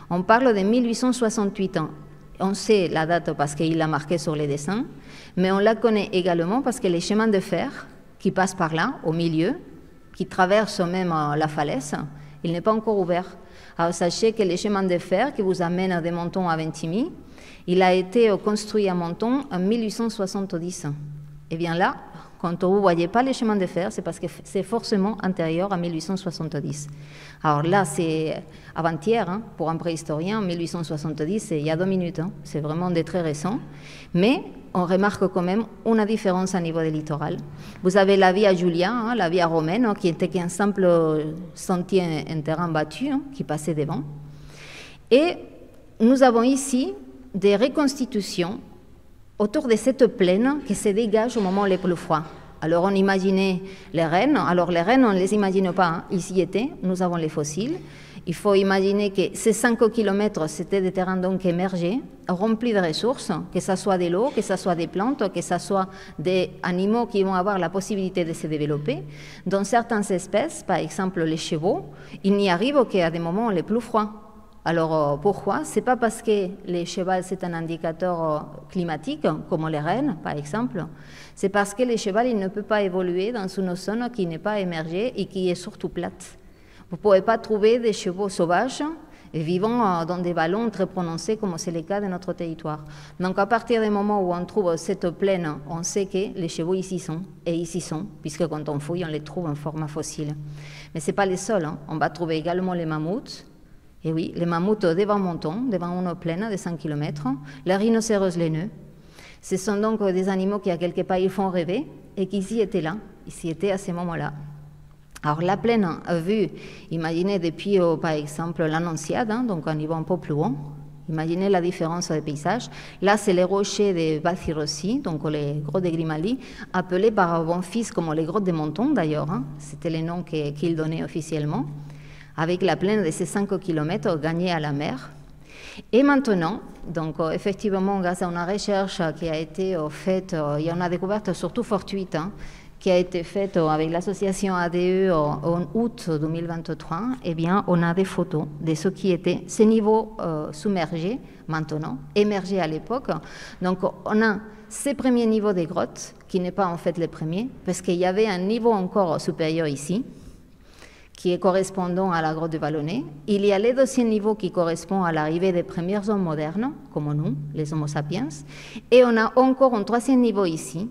On parle de 1868 ans. On sait la date parce qu'il l'a marqué sur les dessins, mais on la connaît également parce que les chemins de fer qui passent par là, au milieu, qui traversent même la falaise, il n'est pas encore ouvert. Alors sachez que le chemin de fer qui vous amène de Menton à Ventimille, il a été construit à Menton en 1870. Et bien là, quand vous ne voyez pas les chemins de fer, c'est parce que c'est forcément antérieur à 1870. Alors là, c'est avant-hier, hein, pour un préhistorien, 1870, c'est il y a 2 minutes, hein, c'est vraiment des très récents. Mais on remarque quand même une différence à niveau du littoral. Vous avez la Via Julia, hein, la Via romaine, hein, qui était qu'un simple sentier en terrain battu, hein, qui passait devant. Et nous avons ici des reconstitutions autour de cette plaine qui se dégage au moment le plus froid. Alors on imaginait les rennes. Alors les rennes, on ne les imagine pas, hein. Ils y étaient, nous avons les fossiles. Il faut imaginer que ces 5 km, c'était des terrains donc émergés, remplis de ressources, que ce soit de l'eau, que ce soit des plantes, que ce soit des animaux qui vont avoir la possibilité de se développer. Dans certaines espèces, par exemple les chevaux, ils n'y arrivent qu'à des moments les plus froids. Alors pourquoi? Ce n'est pas parce que le cheval c'est un indicateur climatique, comme les rennes par exemple, c'est parce que le cheval il ne peut pas évoluer dans une zone qui n'est pas émergée et qui est surtout plate. Vous ne pouvez pas trouver des chevaux sauvages vivant dans des vallons très prononcés comme c'est le cas de notre territoire. Donc à partir du moment où on trouve cette plaine, on sait que les chevaux ici sont, et ici sont, puisque quand on fouille, on les trouve en format fossile. Mais ce n'est pas les seuls, hein. On va trouver également les mammouths. Et oui, les mammouths devant Menton, devant une plaine de 100 km, les rhinocéros laineux. Ce sont donc des animaux qui, à quelque part, ils font rêver et qui y étaient là, ils y étaient à ce moment-là. Alors, la plaine a vu, imaginez depuis, par exemple, l'Annonciade, hein, donc un niveau un peu plus haut. Imaginez la différence de paysage. Là, c'est les rochers de Valcirossi, donc les grottes de Grimaldi, appelés par bon fils comme les grottes de Menton, d'ailleurs. Hein. C'était les noms qu'il donnait officiellement, avec la plaine de ces 5 km gagnée à la mer. Et maintenant, donc effectivement, grâce à une recherche qui a été faite, il y a une découverte surtout fortuite, hein, qui a été faite avec l'association ADE en août 2023, eh bien, on a des photos de ce qui était ces niveaux submergés maintenant, émergés à l'époque. Donc, on a ces premiers niveaux des grottes, qui n'est pas en fait les premiers, parce qu'il y avait un niveau encore supérieur ici, qui est correspondant à la grotte de Vallonnet. Il y a les deuxième niveaux qui correspondent à l'arrivée des premiers hommes modernes, comme nous, les Homo sapiens, et on a encore un troisième niveau ici,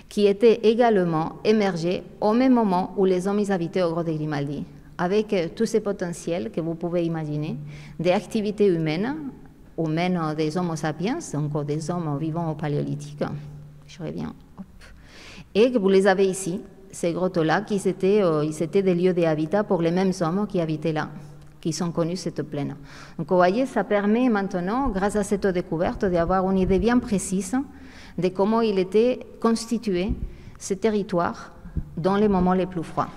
qui était également émergé au même moment où les hommes habitaient au grottes de Grimaldi, avec tous ces potentiels que vous pouvez imaginer, des activités humaines des Homo sapiens, donc des hommes vivant au paléolithique. Je reviens. Hop. Et que vous les avez ici, ces grottes-là, qui ils étaient des lieux d'habitat pour les mêmes hommes qui habitaient là, qui sont connus cette plaine. Donc vous voyez, ça permet maintenant, grâce à cette découverte, d'avoir une idée bien précise de comment il était constitué ce territoire dans les moments les plus froids.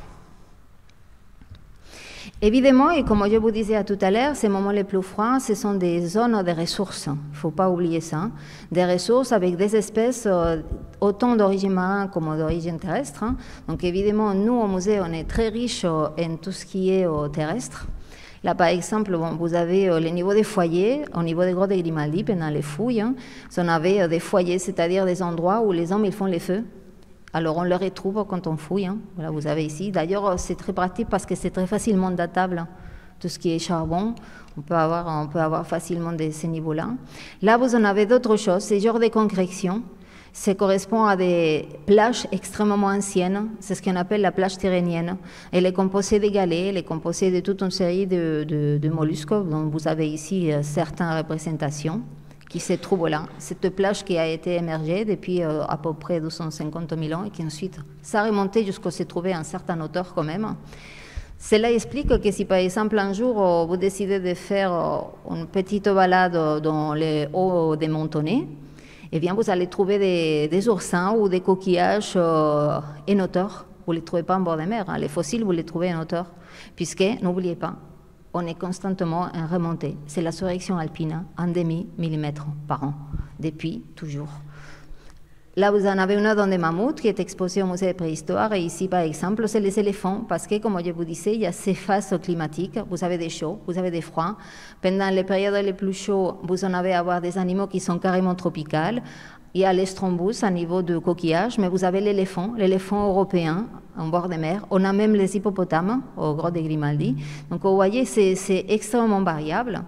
Évidemment, et comme je vous disais tout à l'heure, ces moments les plus froids, ce sont des zones de ressources. Il ne faut pas oublier ça. Des ressources avec des espèces autant d'origine marine comme d'origine terrestre. Donc évidemment, nous, au musée, on est très riches en tout ce qui est terrestre. Là, par exemple, bon, vous avez le niveau des foyers, au niveau des grottes de Grimaldi, pendant les fouilles. On avait des foyers, c'est-à-dire des endroits où les hommes ils font les feux. Alors, on le retrouve quand on fouille. Voilà, vous avez ici. D'ailleurs, c'est très pratique parce que c'est très facilement datable. Tout ce qui est charbon, on peut avoir facilement ces niveaux-là. Là, vous en avez d'autres choses, ces genres de concrétions. Ça correspond à des plages extrêmement anciennes, c'est ce qu'on appelle la plage tyrrhénienne. Elle est composée de galets, elle est composée de toute une série de mollusques, dont vous avez ici certaines représentations qui se trouvent là. Cette plage qui a été émergée depuis à peu près 250 000 ans et qui ensuite s'est remontée jusqu'à se trouver à une certaine hauteur quand même. Cela explique que si par exemple un jour vous décidez de faire une petite balade dans les hauts des Montonnais, eh bien, vous allez trouver des oursins ou des coquillages en hauteur. Vous ne les trouvez pas en bord de mer. Hein. Les fossiles, vous les trouvez en hauteur. Puisque, n'oubliez pas, on est constamment en remontée. C'est la surréaction alpine, en demi-millimètre par an, depuis toujours. Là, vous en avez une dans des mammouths qui est exposée au musée de préhistoire. Et ici, par exemple, c'est les éléphants. Parce que, comme je vous disais, il y a ces phases climatiques. Vous avez des chauds, vous avez des froids. Pendant les périodes les plus chaudes, vous en avez à avoir des animaux qui sont carrément tropicaux. Il y a l'estrombus à niveau de coquillage, mais vous avez l'éléphant européen en bord de mer. On a même les hippopotames au grottes de Grimaldi. Donc, vous voyez, c'est extrêmement variable.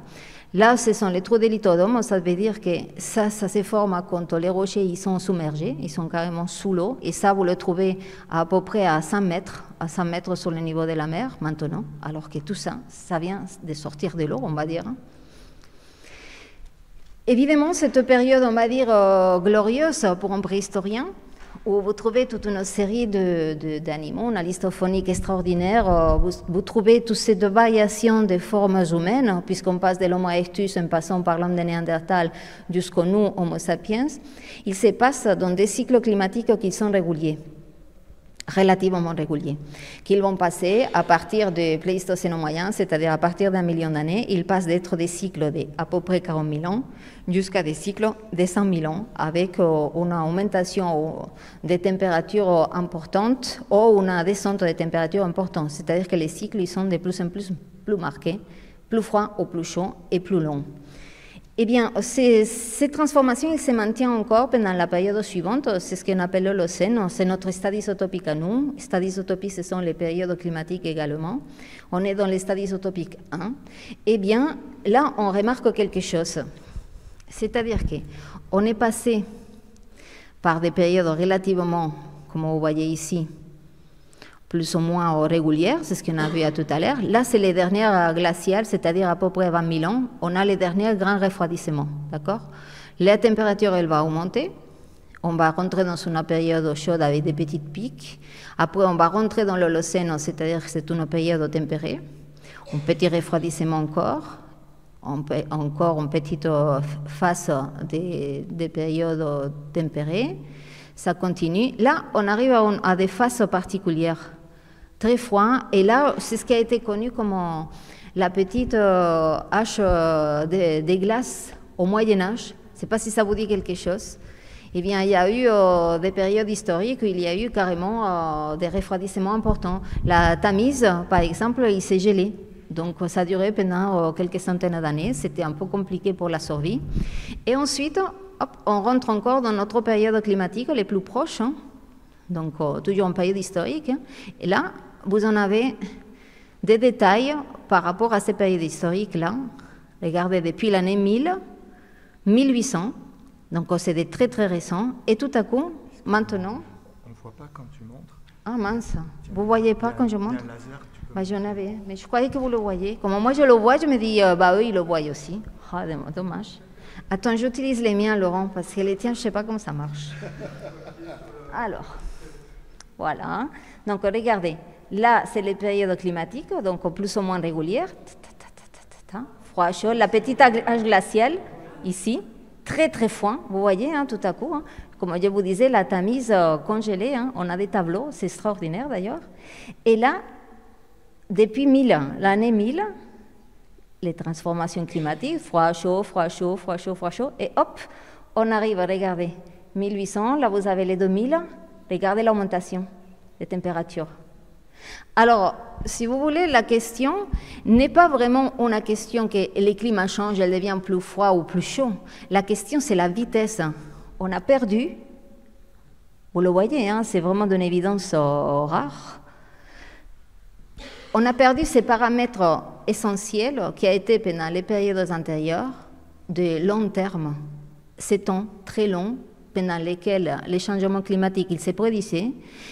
Là, ce sont les trous de lithodomes, ça veut dire que ça se forme quand les rochers ils sont submergés, ils sont carrément sous l'eau, et ça, vous le trouvez à peu près à 100 mètres sur le niveau de la mer maintenant, alors que tout ça, ça vient de sortir de l'eau, on va dire. Évidemment, cette période, on va dire, glorieuse pour un préhistorien, où vous trouvez toute une série d'animaux, une liste phonique extraordinaire. Vous trouvez toutes ces variations de formes humaines, puisqu'on passe de l'Homo erectus en passant par l'homme de Néandertal jusqu'au nous, Homo sapiens. Il se passe dans des cycles climatiques qui sont réguliers, relativement réguliers, qu'ils vont passer à partir du Pléistocène moyen, c'est-à-dire à partir d'1 million d'années. Ils passent d'être des cycles d'à peu près 40 000 ans jusqu'à des cycles de 100 000 ans, avec une augmentation des températures importantes ou une descente des températures importantes. C'est-à-dire que les cycles ils sont de plus en plus marqués, plus froids ou plus chauds et plus longs. Eh bien, ces transformations se maintiennent encore pendant la période suivante. C'est ce qu'on appelle l'Holocène. C'est notre stade isotopique à nous. Les stades isotopiques, ce sont les périodes climatiques également. On est dans les stades isotopiques 1. Eh bien, là, on remarque quelque chose. C'est-à-dire qu'on est passé par des périodes relativement, comme vous voyez ici, plus ou moins régulières, c'est ce qu'on a vu tout à l'heure. Là, c'est les dernières glaciales, c'est-à-dire à peu près 20 000 ans. On a les derniers grands refroidissements, d'accord? La température, elle va augmenter, On va rentrer dans une période chaude avec des petites pics. Après, on va rentrer dans l'Holocène, c'est-à-dire que c'est une période tempérée. Un petit refroidissement encore une petite phase des périodes tempérées. Ça continue. Là, on arrive à des phases particulières, très froides. Et là, c'est ce qui a été connu comme la petite âge des glaces au Moyen-Âge. Je ne sais pas si ça vous dit quelque chose. Eh bien, il y a eu des périodes historiques où il y a eu carrément des refroidissements importants. La Tamise, par exemple, il s'est gelé. Donc, ça a duré pendant quelques centaines d'années. C'était un peu compliqué pour la survie. Et ensuite, hop, on rentre encore dans notre période climatique les plus proches. Hein. Donc, toujours une période historique. Hein. Et là, vous en avez des détails par rapport à ces périodes historiques-là. Regardez, depuis l'année 1000, 1800. Donc, c'est des très, très récents. Et tout à coup, maintenant... On ne voit pas quand tu montres. Ah mince, vous ne voyez pas quand je montre? Il y a un laser, tu peux... Bah, j'en avais, mais je croyais que vous le voyez. Comme moi, je le vois, je me dis, bah eux, ils le voient aussi. Ah, dommage. Attends, j'utilise les miens, Laurent, parce que les tiens, je ne sais pas comment ça marche. Alors, voilà. Donc, regardez. Là, c'est les périodes climatiques, donc plus ou moins régulières. Froid, chaud. La petite âge glaciale, ici. Très, très froid, vous voyez, hein, tout à coup. Hein. Comme je vous disais, la Tamise congelée, hein, on a des tableaux, c'est extraordinaire d'ailleurs. Et là, depuis 1000, l'année 1000, les transformations climatiques, froid, chaud, froid, chaud, froid, chaud, froid, chaud, et hop, on arrive, regardez, 1800, là vous avez les 2000, regardez l'augmentation des températures. Alors, si vous voulez, la question n'est pas vraiment une question que les climats changent, elle devient plus froid ou plus chaud. La question, c'est la vitesse. On a perdu, vous le voyez, hein, c'est vraiment d'une évidence rare. On a perdu ces paramètres essentiels qui a été pendant les périodes antérieures de long terme. Ces temps très longs pendant lesquels les changements climatiques ils se produisaient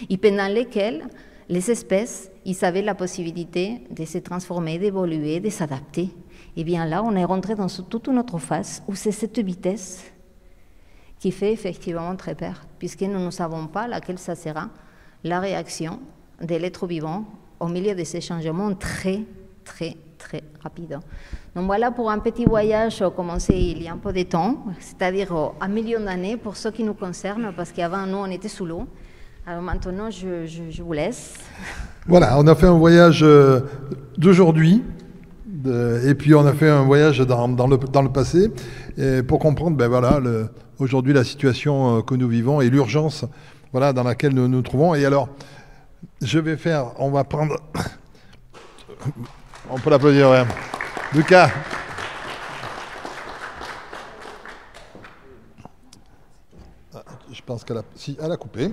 et pendant lesquels les espèces, ils avaient la possibilité de se transformer, d'évoluer, de s'adapter. Et bien là, on est rentré dans toute une autre phase où c'est cette vitesse qui fait effectivement très peur, puisque nous ne savons pas laquelle ça sera la réaction de l'être vivant au milieu de ces changements très, très, très rapides. Donc voilà pour un petit voyage commencé il y a un peu de temps, c'est-à-dire un million d'années pour ceux qui nous concernent, parce qu'avant nous on était sous l'eau. Alors maintenant, je vous laisse. Voilà, on a fait un voyage d'aujourd'hui, et puis on a fait un voyage dans le passé, et pour comprendre, ben voilà, aujourd'hui la situation que nous vivons et l'urgence, voilà, dans laquelle nous nous trouvons. Et alors, on va prendre, on peut l'applaudir, ouais. Lucas. Je pense elle a coupé.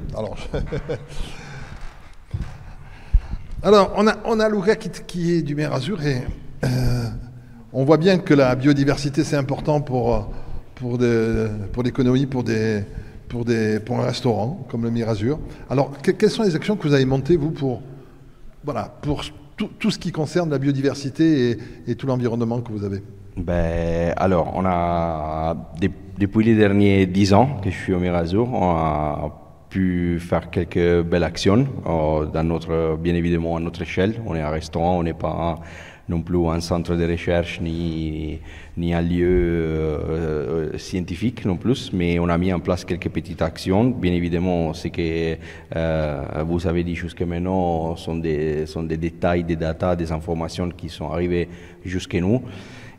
Alors, on a Luca qui est du Merasur et on voit bien que la biodiversité c'est important pour l'économie, pour un restaurant comme le Merasur. Alors, quelles sont les actions que vous avez montées vous pour tout ce qui concerne la biodiversité et tout l'environnement que vous avez? Alors, on a depuis les derniers 10 ans que je suis au Merasur, on a pu faire quelques belles actions bien évidemment à notre échelle. On est un restaurant, on n'est pas non plus un centre de recherche ni un lieu scientifique non plus, mais on a mis en place quelques petites actions. Bien évidemment, ce que vous avez dit jusqu'à maintenant sont des détails, des datas, des informations qui sont arrivées jusqu'à nous.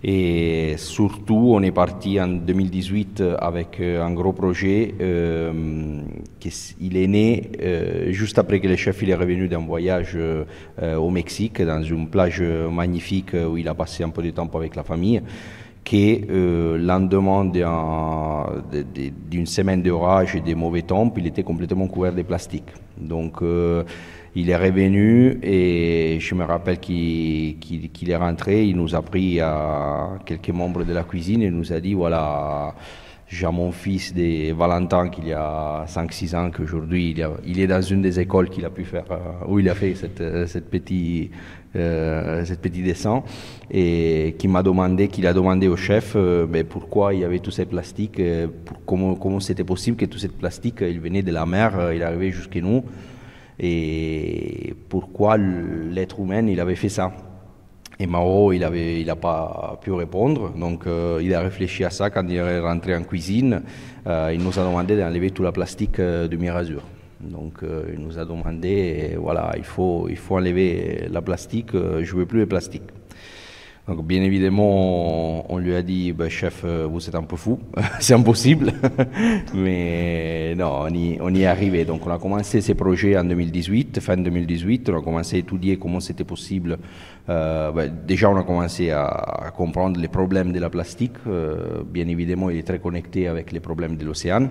Et surtout, on est parti en 2018 avec un gros projet il est né juste après que le chef il est revenu d'un voyage au Mexique, dans une plage magnifique où il a passé un peu de temps avec la famille, qui lendemain d'une semaine d'orage et de mauvais temps, il était complètement couvert de plastique. Donc, il est revenu et je me rappelle qu'il est rentré, il nous a pris à quelques membres de la cuisine et nous a dit voilà, J'ai mon fils Valentin qui a 5-6 ans, qu'aujourd'hui il est dans une des écoles qu'il a pu faire, où il a fait cette petite dessin, et qu'il a demandé au chef pourquoi il y avait tous ces plastiques, comment c'était possible que tout ce plastique il venait de la mer, il arrivait jusqu'à nous, et pourquoi l'être humain il avait fait ça. Et Mauro, il n'a pas pu répondre, donc il a réfléchi à ça quand il est rentré en cuisine. Il nous a demandé d'enlever tout le plastique de Mirazur. Donc il nous a demandé, voilà, il faut enlever la plastique, je ne veux plus de plastique. Donc bien évidemment, on lui a dit, chef, vous êtes un peu fou, c'est impossible. Mais non, on y est arrivé. Donc on a commencé ces projets en 2018, fin 2018, on a commencé à étudier comment c'était possible. Déjà on a commencé à comprendre les problèmes de la plastique. Bien évidemment, il est très connecté avec les problèmes de l'océan.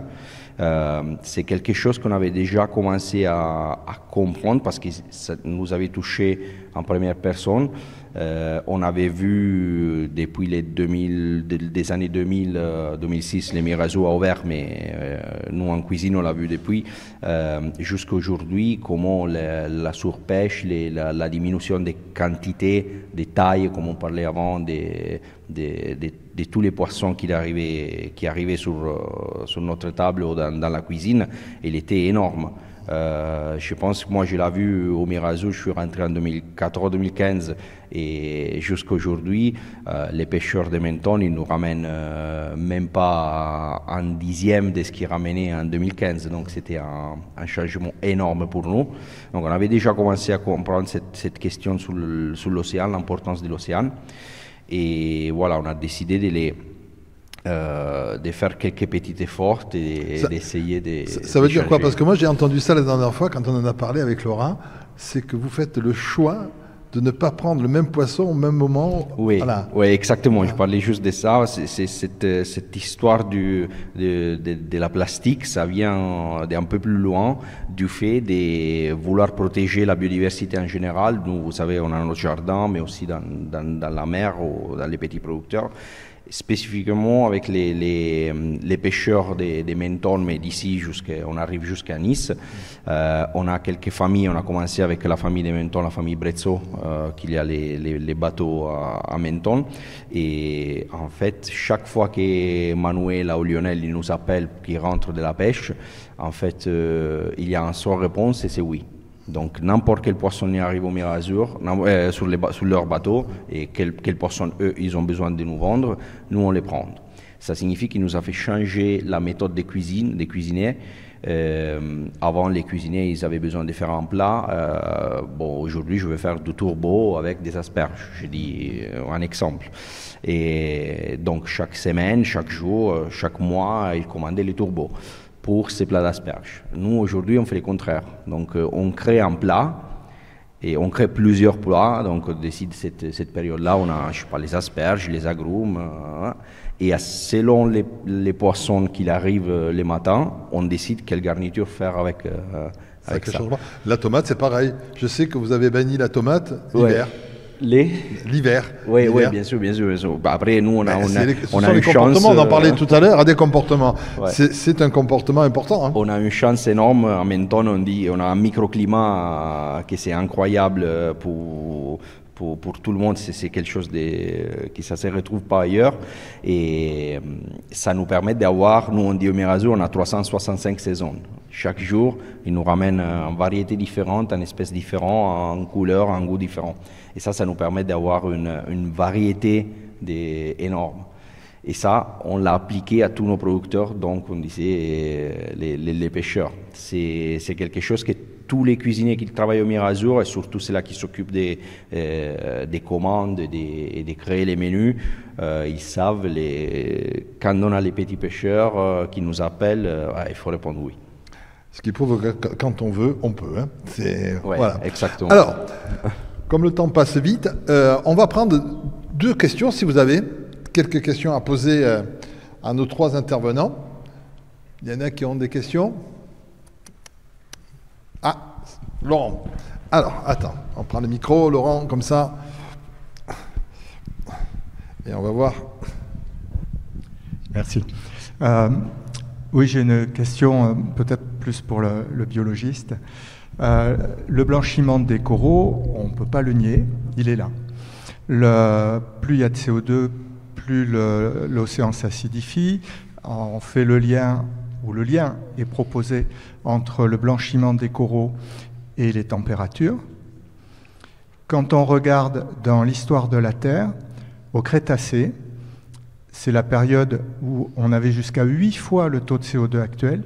C'est quelque chose qu'on avait déjà commencé à comprendre parce que ça nous avait touché en première personne. On avait vu depuis des années 2000, 2006, les Mirazur a ouvert, mais nous en cuisine on l'a vu depuis, jusqu'à aujourd'hui, comment la surpêche, la diminution des quantités, des tailles, comme on parlait avant, de tous les poissons qui arrivaient sur notre table ou dans la cuisine, il était énorme. Je pense que moi je l'ai vu au Mirazur, je suis rentré en 2014-2015 et jusqu'à aujourd'hui, les pêcheurs de Menton, ils nous ramènent même pas un dixième de ce qu'ils ramenaient en 2015, donc c'était un changement énorme pour nous. Donc on avait déjà commencé à comprendre cette question sur l'océan, l'importance de l'océan, et voilà, on a décidé de faire quelques petits efforts et d'essayer de... Ça veut dire quoi? Parce que moi j'ai entendu ça la dernière fois quand on en a parlé avec Laurent, c'est que vous faites le choix de ne pas prendre le même poisson au même moment. Oui, voilà. Oui, exactement. Voilà. Je parlais juste de ça. C'est cette histoire de la plastique, ça vient d'un peu plus loin du fait de vouloir protéger la biodiversité en général. Nous, vous savez, on a notre jardin, mais aussi dans la mer ou dans les petits producteurs. Spécifiquement avec les pêcheurs des Menton, mais d'ici on arrive jusqu'à Nice. On a quelques familles, on a commencé avec la famille des Menton, la famille Brezzo, qui a les bateaux à Menton. Et en fait, chaque fois que Manuel ou Lionel nous appellent, qui rentrent de la pêche, en fait, il y a une seule réponse et c'est oui. Donc n'importe quel poissonnier arrive au Mirazur sur leur bateau et quel poisson eux ils ont besoin de nous vendre, nous on les prend. Ça signifie qu'il nous a fait changer la méthode des cuisiniers. Avant les cuisiniers ils avaient besoin de faire un plat. Aujourd'hui je vais faire du tourbeau avec des asperges. Je dis un exemple. Et donc chaque semaine, chaque jour, chaque mois ils commandaient les tourbeaux pour ces plats d'asperges. Nous, aujourd'hui, on fait le contraire. Donc, on crée un plat et on crée plusieurs plats. Donc, on décide cette période-là, on a, les asperges, les agrumes. Et selon les poissons qui arrivent les matins, on décide quelle garniture faire avec ça. La tomate, c'est pareil. Je sais que vous avez banni la tomate l'hiver. L'hiver. Oui, bien sûr. Après, nous, on a une chance. On en parlait tout à l'heure, à des comportements. Ouais. C'est un comportement important. Hein. On a une chance énorme. En Menton, on a un microclimat qui c'est incroyable pour tout le monde. C'est quelque chose qui ça se retrouve pas ailleurs. Et ça nous permet d'avoir, nous on dit au Mirazur, on a 365 saisons. Chaque jour, ils nous ramènent en variété différente, en espèces différentes, en couleurs, en goût différent. Et ça nous permet d'avoir une variété énorme. Et ça, on l'a appliqué à tous nos producteurs, donc on disait les pêcheurs. C'est quelque chose que tous les cuisiniers qui travaillent au Mirazur, et surtout ceux-là qui s'occupent des commandes et de créer les menus, ils savent, quand on a les petits pêcheurs qui nous appellent, il faut répondre oui. Ce qui prouve que quand on veut, on peut. Hein. Voilà. Exactement. Alors, comme le temps passe vite, on va prendre 2 questions, si vous avez quelques questions à poser à nos 3 intervenants. Il y en a qui ont des questions? Ah, Laurent. Alors, attends, on prend le micro, Laurent, comme ça. Et on va voir. Merci. Oui, j'ai une question peut-être plus pour le biologiste. Le blanchiment des coraux, on ne peut pas le nier, il est là. Plus il y a de CO2, plus l'océan s'acidifie. On fait le lien, ou le lien est proposé entre le blanchiment des coraux et les températures. Quand on regarde dans l'histoire de la Terre, au Crétacé, c'est la période où on avait jusqu'à 8 fois le taux de CO2 actuel,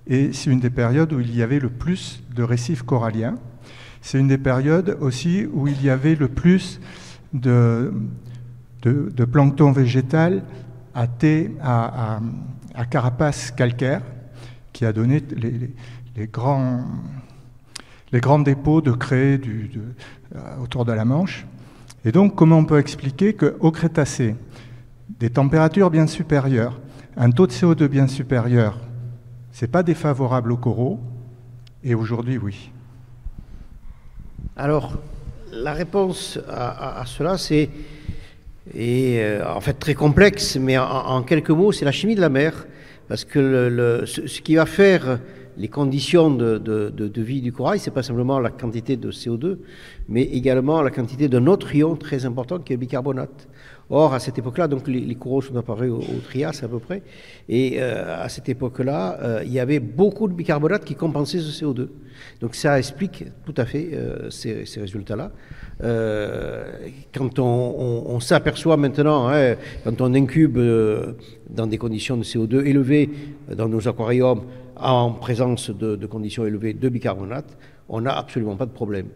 et c'est une des périodes où il y avait le plus de récifs coralliens. C'est une des périodes aussi où il y avait le plus de plancton végétal à carapace calcaire, qui a donné les grands dépôts de craie autour de la Manche. Et donc, comment on peut expliquer qu'au Crétacé, des températures bien supérieures, un taux de CO2 bien supérieur, c'est pas défavorable aux coraux, et aujourd'hui, oui. Alors, la réponse à cela, est en fait très complexe, mais en quelques mots, c'est la chimie de la mer. Parce que ce qui va faire les conditions de vie du corail, c'est pas simplement la quantité de CO2, mais également la quantité d'un autre ion très important qui est le bicarbonate. Or, à cette époque-là, donc les coraux sont apparus au Trias à peu près, et à cette époque-là, il y avait beaucoup de bicarbonate qui compensait ce CO2. Donc ça explique tout à fait ces résultats-là. Quand on s'aperçoit maintenant, quand on incube dans des conditions de CO2 élevées dans nos aquariums, en présence de conditions élevées de bicarbonate, on n'a absolument pas de problème.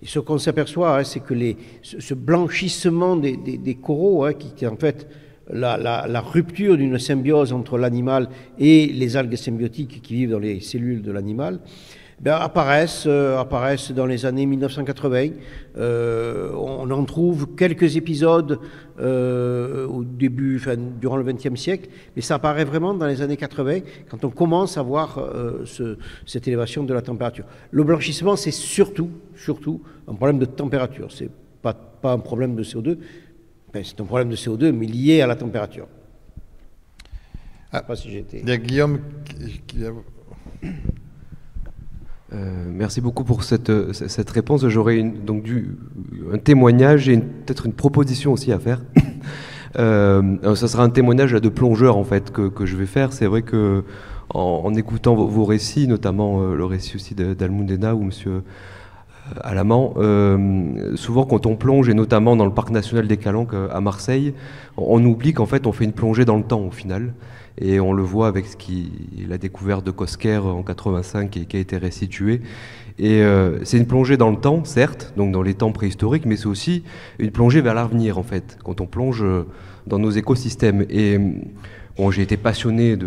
Et ce qu'on s'aperçoit, c'est que ce blanchissement des coraux, qui est en fait la rupture d'une symbiose entre l'animal et les algues symbiotiques qui vivent dans les cellules de l'animal, apparaissent dans les années 1980. On en trouve quelques épisodes au début, durant le XXe siècle, mais ça apparaît vraiment dans les années 80, quand on commence à voir cette élévation de la température. Le blanchissement, c'est surtout un problème de température. C'est pas un problème de CO2. C'est un problème de CO2, mais lié à la température. Je ne sais pas si j'ai été... Il y a Guillaume qui a... Merci beaucoup pour cette réponse. J'aurais donc un témoignage et peut-être une proposition aussi à faire. Ça sera un témoignage de plongeur en fait que je vais faire. C'est vrai que en écoutant vos récits, notamment le récit aussi d'Almudena ou Monsieur Alamand, souvent quand on plonge, et notamment dans le parc national des Calanques à Marseille, on oublie qu'en fait on fait une plongée dans le temps au final. Et on le voit avec la découverte de Cosquer en 85 et qui a été restitué. Et c'est une plongée dans le temps, certes, donc dans les temps préhistoriques, mais c'est aussi une plongée vers l'avenir, en fait, quand on plonge dans nos écosystèmes. Et bon, j'ai été passionné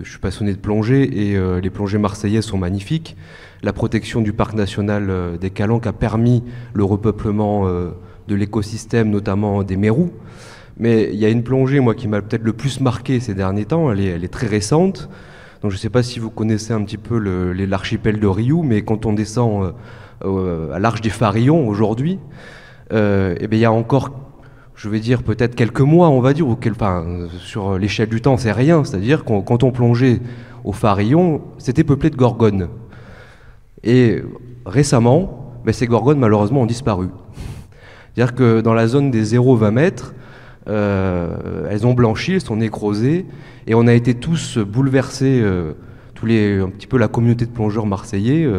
je suis passionné de plongée, et les plongées marseillaises sont magnifiques. La protection du parc national des Calanques a permis le repeuplement de l'écosystème, notamment des mérous. Mais il y a une plongée, moi, qui m'a peut-être le plus marqué ces derniers temps. Elle est très récente. Donc, je ne sais pas si vous connaissez un petit peu l'archipel de Riou, mais quand on descend à l'arche des Farillons aujourd'hui, il y a encore, je vais dire, peut-être quelques mois, on va dire, sur l'échelle du temps, c'est rien. C'est-à-dire quand on plongeait au Farillon, c'était peuplé de gorgones. Et récemment, ces gorgones, malheureusement, ont disparu. C'est-à-dire que dans la zone des 0-20 mètres, elles ont blanchi, elles sont nécrosées, et on a été tous bouleversés, un petit peu la communauté de plongeurs marseillais,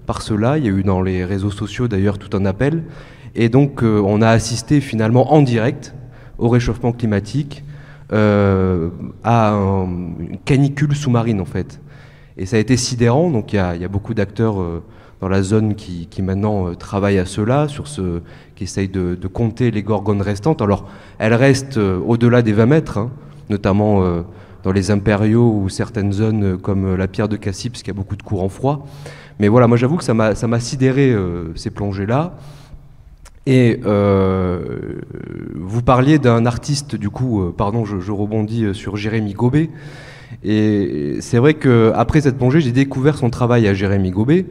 par cela. Il y a eu dans les réseaux sociaux d'ailleurs tout un appel, et donc on a assisté finalement en direct au réchauffement climatique, à une canicule sous-marine en fait. Et ça a été sidérant, donc il y a beaucoup d'acteurs dans la zone qui maintenant travaillent à cela, qui essayent de compter les gorgones restantes. Alors, elles restent au-delà des 20 mètres, notamment dans les impériaux ou certaines zones comme la pierre de Cassis, parce qu'il y a beaucoup de courants froids. Mais voilà, moi j'avoue que ça m'a sidéré, ces plongées-là. Et vous parliez d'un artiste, du coup, je rebondis sur Jérémy Gobet. Et c'est vrai qu'après cette plongée, j'ai découvert son travail à Jérémy Gobet,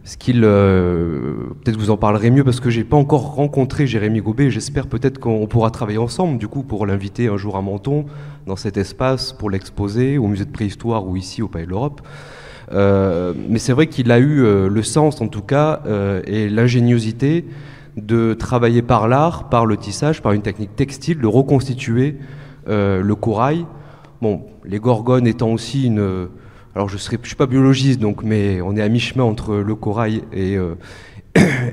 ce qu'il peut-être vous en parlerez mieux parce que j'ai pas encore rencontré Jérémy Gobet. J'espère peut-être qu'on pourra travailler ensemble du coup pour l'inviter un jour à Menton dans cet espace pour l'exposer au musée de préhistoire ou ici au Palais de l'Europe. Mais c'est vrai qu'il a eu le sens en tout cas et l'ingéniosité de travailler par l'art, par le tissage, par une technique textile, de reconstituer le corail. Bon, les gorgones étant aussi une... Alors je suis pas biologiste, donc, mais on est à mi-chemin entre le corail et...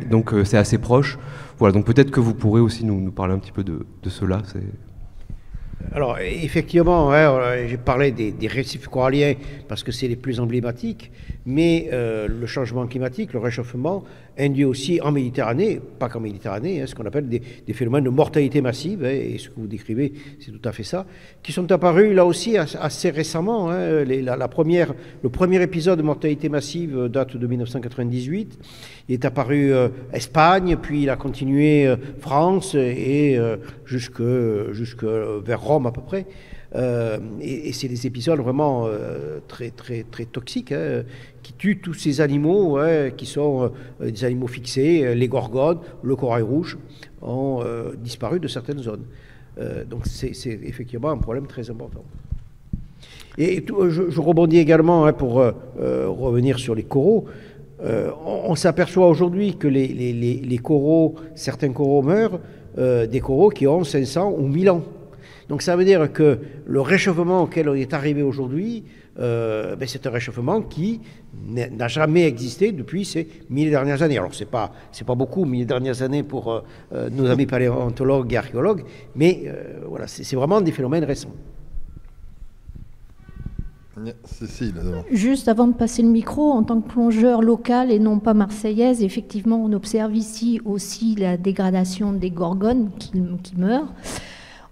donc c'est assez proche. Voilà, donc peut-être que vous pourrez aussi nous parler un petit peu de cela. Alors, effectivement, hein, j'ai parlé des récifs coralliens parce que c'est les plus emblématiques, mais le changement climatique, le réchauffement, induit aussi en Méditerranée, pas qu'en Méditerranée, hein, ce qu'on appelle des phénomènes de mortalité massive, hein, et ce que vous décrivez, c'est tout à fait ça, qui sont apparus là aussi assez récemment. Hein, le premier épisode de mortalité massive date de 1998. Il est apparu Espagne, puis il a continué France et jusque vers Rome à peu près. Et c'est des épisodes vraiment très toxiques, hein, qui tuent tous ces animaux, hein, qui sont des animaux fixés. Les gorgones, le corail rouge ont disparu de certaines zones. Donc c'est effectivement un problème très important. Et je rebondis également, hein, pour revenir sur les coraux. On s'aperçoit aujourd'hui que les coraux, certains coraux meurent, des coraux qui ont 500 ou 1000 ans. Donc ça veut dire que le réchauffement auquel on est arrivé aujourd'hui, c'est un réchauffement qui n'a jamais existé depuis ces 1000 dernières années. Alors c'est pas beaucoup, 1000 dernières années pour nos amis paléontologues et archéologues, mais voilà, c'est vraiment des phénomènes récents. Cécile, juste avant de passer le micro, en tant que plongeur local et non pas marseillaise, effectivement, on observe ici aussi la dégradation des gorgones qui meurent.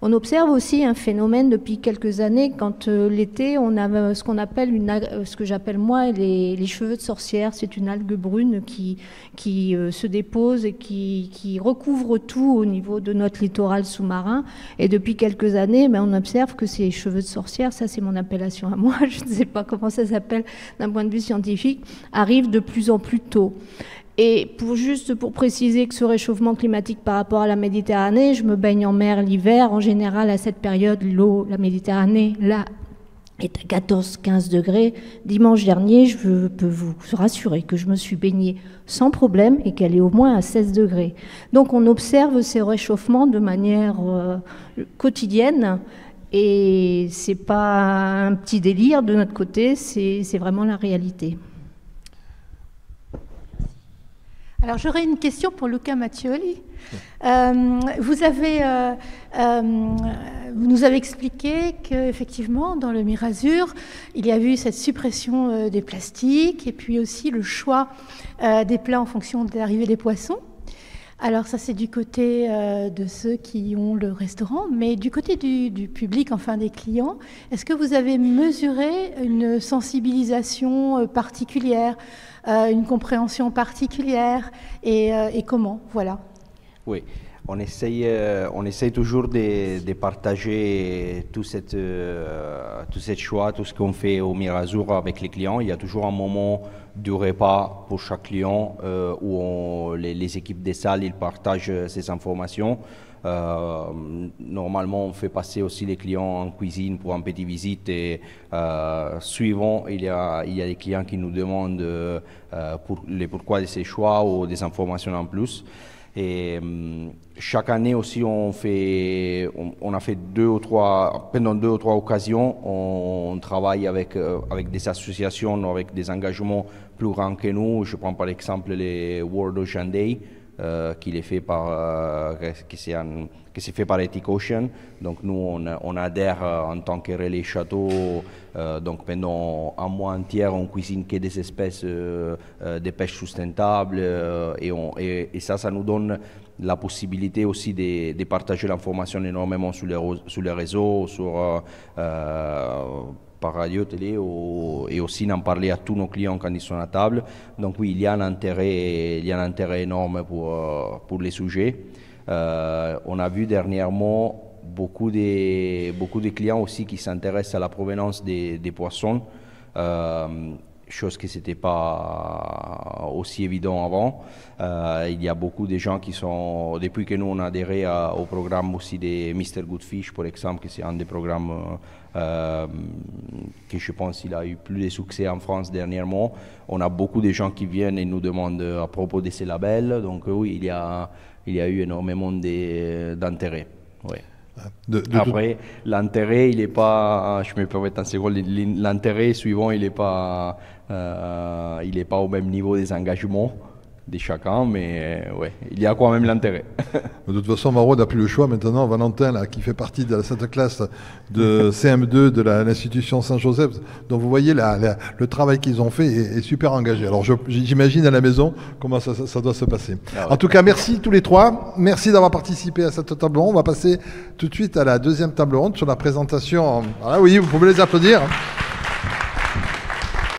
On observe aussi un phénomène depuis quelques années, quand l'été, on a ce qu'on appelle ce que j'appelle moi les cheveux de sorcière. C'est une algue brune qui se dépose et qui recouvre tout au niveau de notre littoral sous-marin. Et depuis quelques années, on observe que ces cheveux de sorcière, ça c'est mon appellation à moi, je ne sais pas comment ça s'appelle d'un point de vue scientifique, arrivent de plus en plus tôt. Et pour préciser que ce réchauffement climatique par rapport à la Méditerranée, je me baigne en mer l'hiver. En général, à cette période, la Méditerranée, là, est à 14-15 degrés. Dimanche dernier, je peux vous rassurer que je me suis baignée sans problème et qu'elle est au moins à 16 degrés. Donc on observe ces réchauffements de manière quotidienne. Et c'est pas un petit délire de notre côté, c'est vraiment la réalité. Alors j'aurais une question pour Luca Mattioli. Vous nous avez expliqué qu'effectivement dans le Mirazur, il y a eu cette suppression des plastiques et puis aussi le choix des plats en fonction de l'arrivée des poissons. Alors ça c'est du côté de ceux qui ont le restaurant, mais du côté du public, enfin des clients, est-ce que vous avez mesuré une sensibilisation particulière, une compréhension particulière et comment? Voilà. Oui, on essaye toujours de partager tout ce choix, tout ce qu'on fait au Mirazur avec les clients. Il y a toujours un moment du repas pour chaque client où les équipes des salles ils partagent ces informations. Normalement, on fait passer aussi les clients en cuisine pour une petite visite et suivant, il y a des clients qui nous demandent les pourquoi de ces choix ou des informations en plus. Et chaque année aussi, on a fait pendant deux ou trois occasions, on travaille avec des associations, avec des engagements plus grands que nous. Je prends par exemple les World Ocean Day, qui s'est fait par Ethic Ocean. Donc nous, on adhère en tant que relais château. Donc pendant un mois entier, on cuisine que des espèces de pêche sustainable. Et ça nous donne la possibilité aussi de partager l'information énormément sur les réseaux, par radio, télé, et aussi d'en parler à tous nos clients quand ils sont à table. Donc oui, il y a un intérêt énorme pour les sujets. On a vu dernièrement beaucoup de clients aussi qui s'intéressent à la provenance des poissons. chose que c'était pas aussi évident avant. Il y a beaucoup de gens qui sont, depuis que nous on a adhéré au programme aussi des Mr. Goodfish, par exemple, que c'est un des programmes que je pense il a eu plus de succès en France dernièrement. On a beaucoup de gens qui viennent et nous demandent à propos de ces labels. Donc oui, il y a eu énormément d'intérêt. Ouais. Après, l'intérêt, il n'est pas, je me permets un second, l'intérêt suivant, il n'est pas au même niveau des engagements de chacun, mais ouais, il y a quand même l'intérêt. De toute façon, Maro n'a plus le choix. Maintenant, Valentin, là, qui fait partie de cette classe de CM2 de l'institution Saint-Joseph, donc vous voyez, le travail qu'ils ont fait est super engagé. Alors, j'imagine à la maison comment ça doit se passer. Ah ouais. En tout cas, merci tous les trois. Merci d'avoir participé à cette table ronde. On va passer tout de suite à la deuxième table ronde sur la présentation. Ah oui, vous pouvez les applaudir.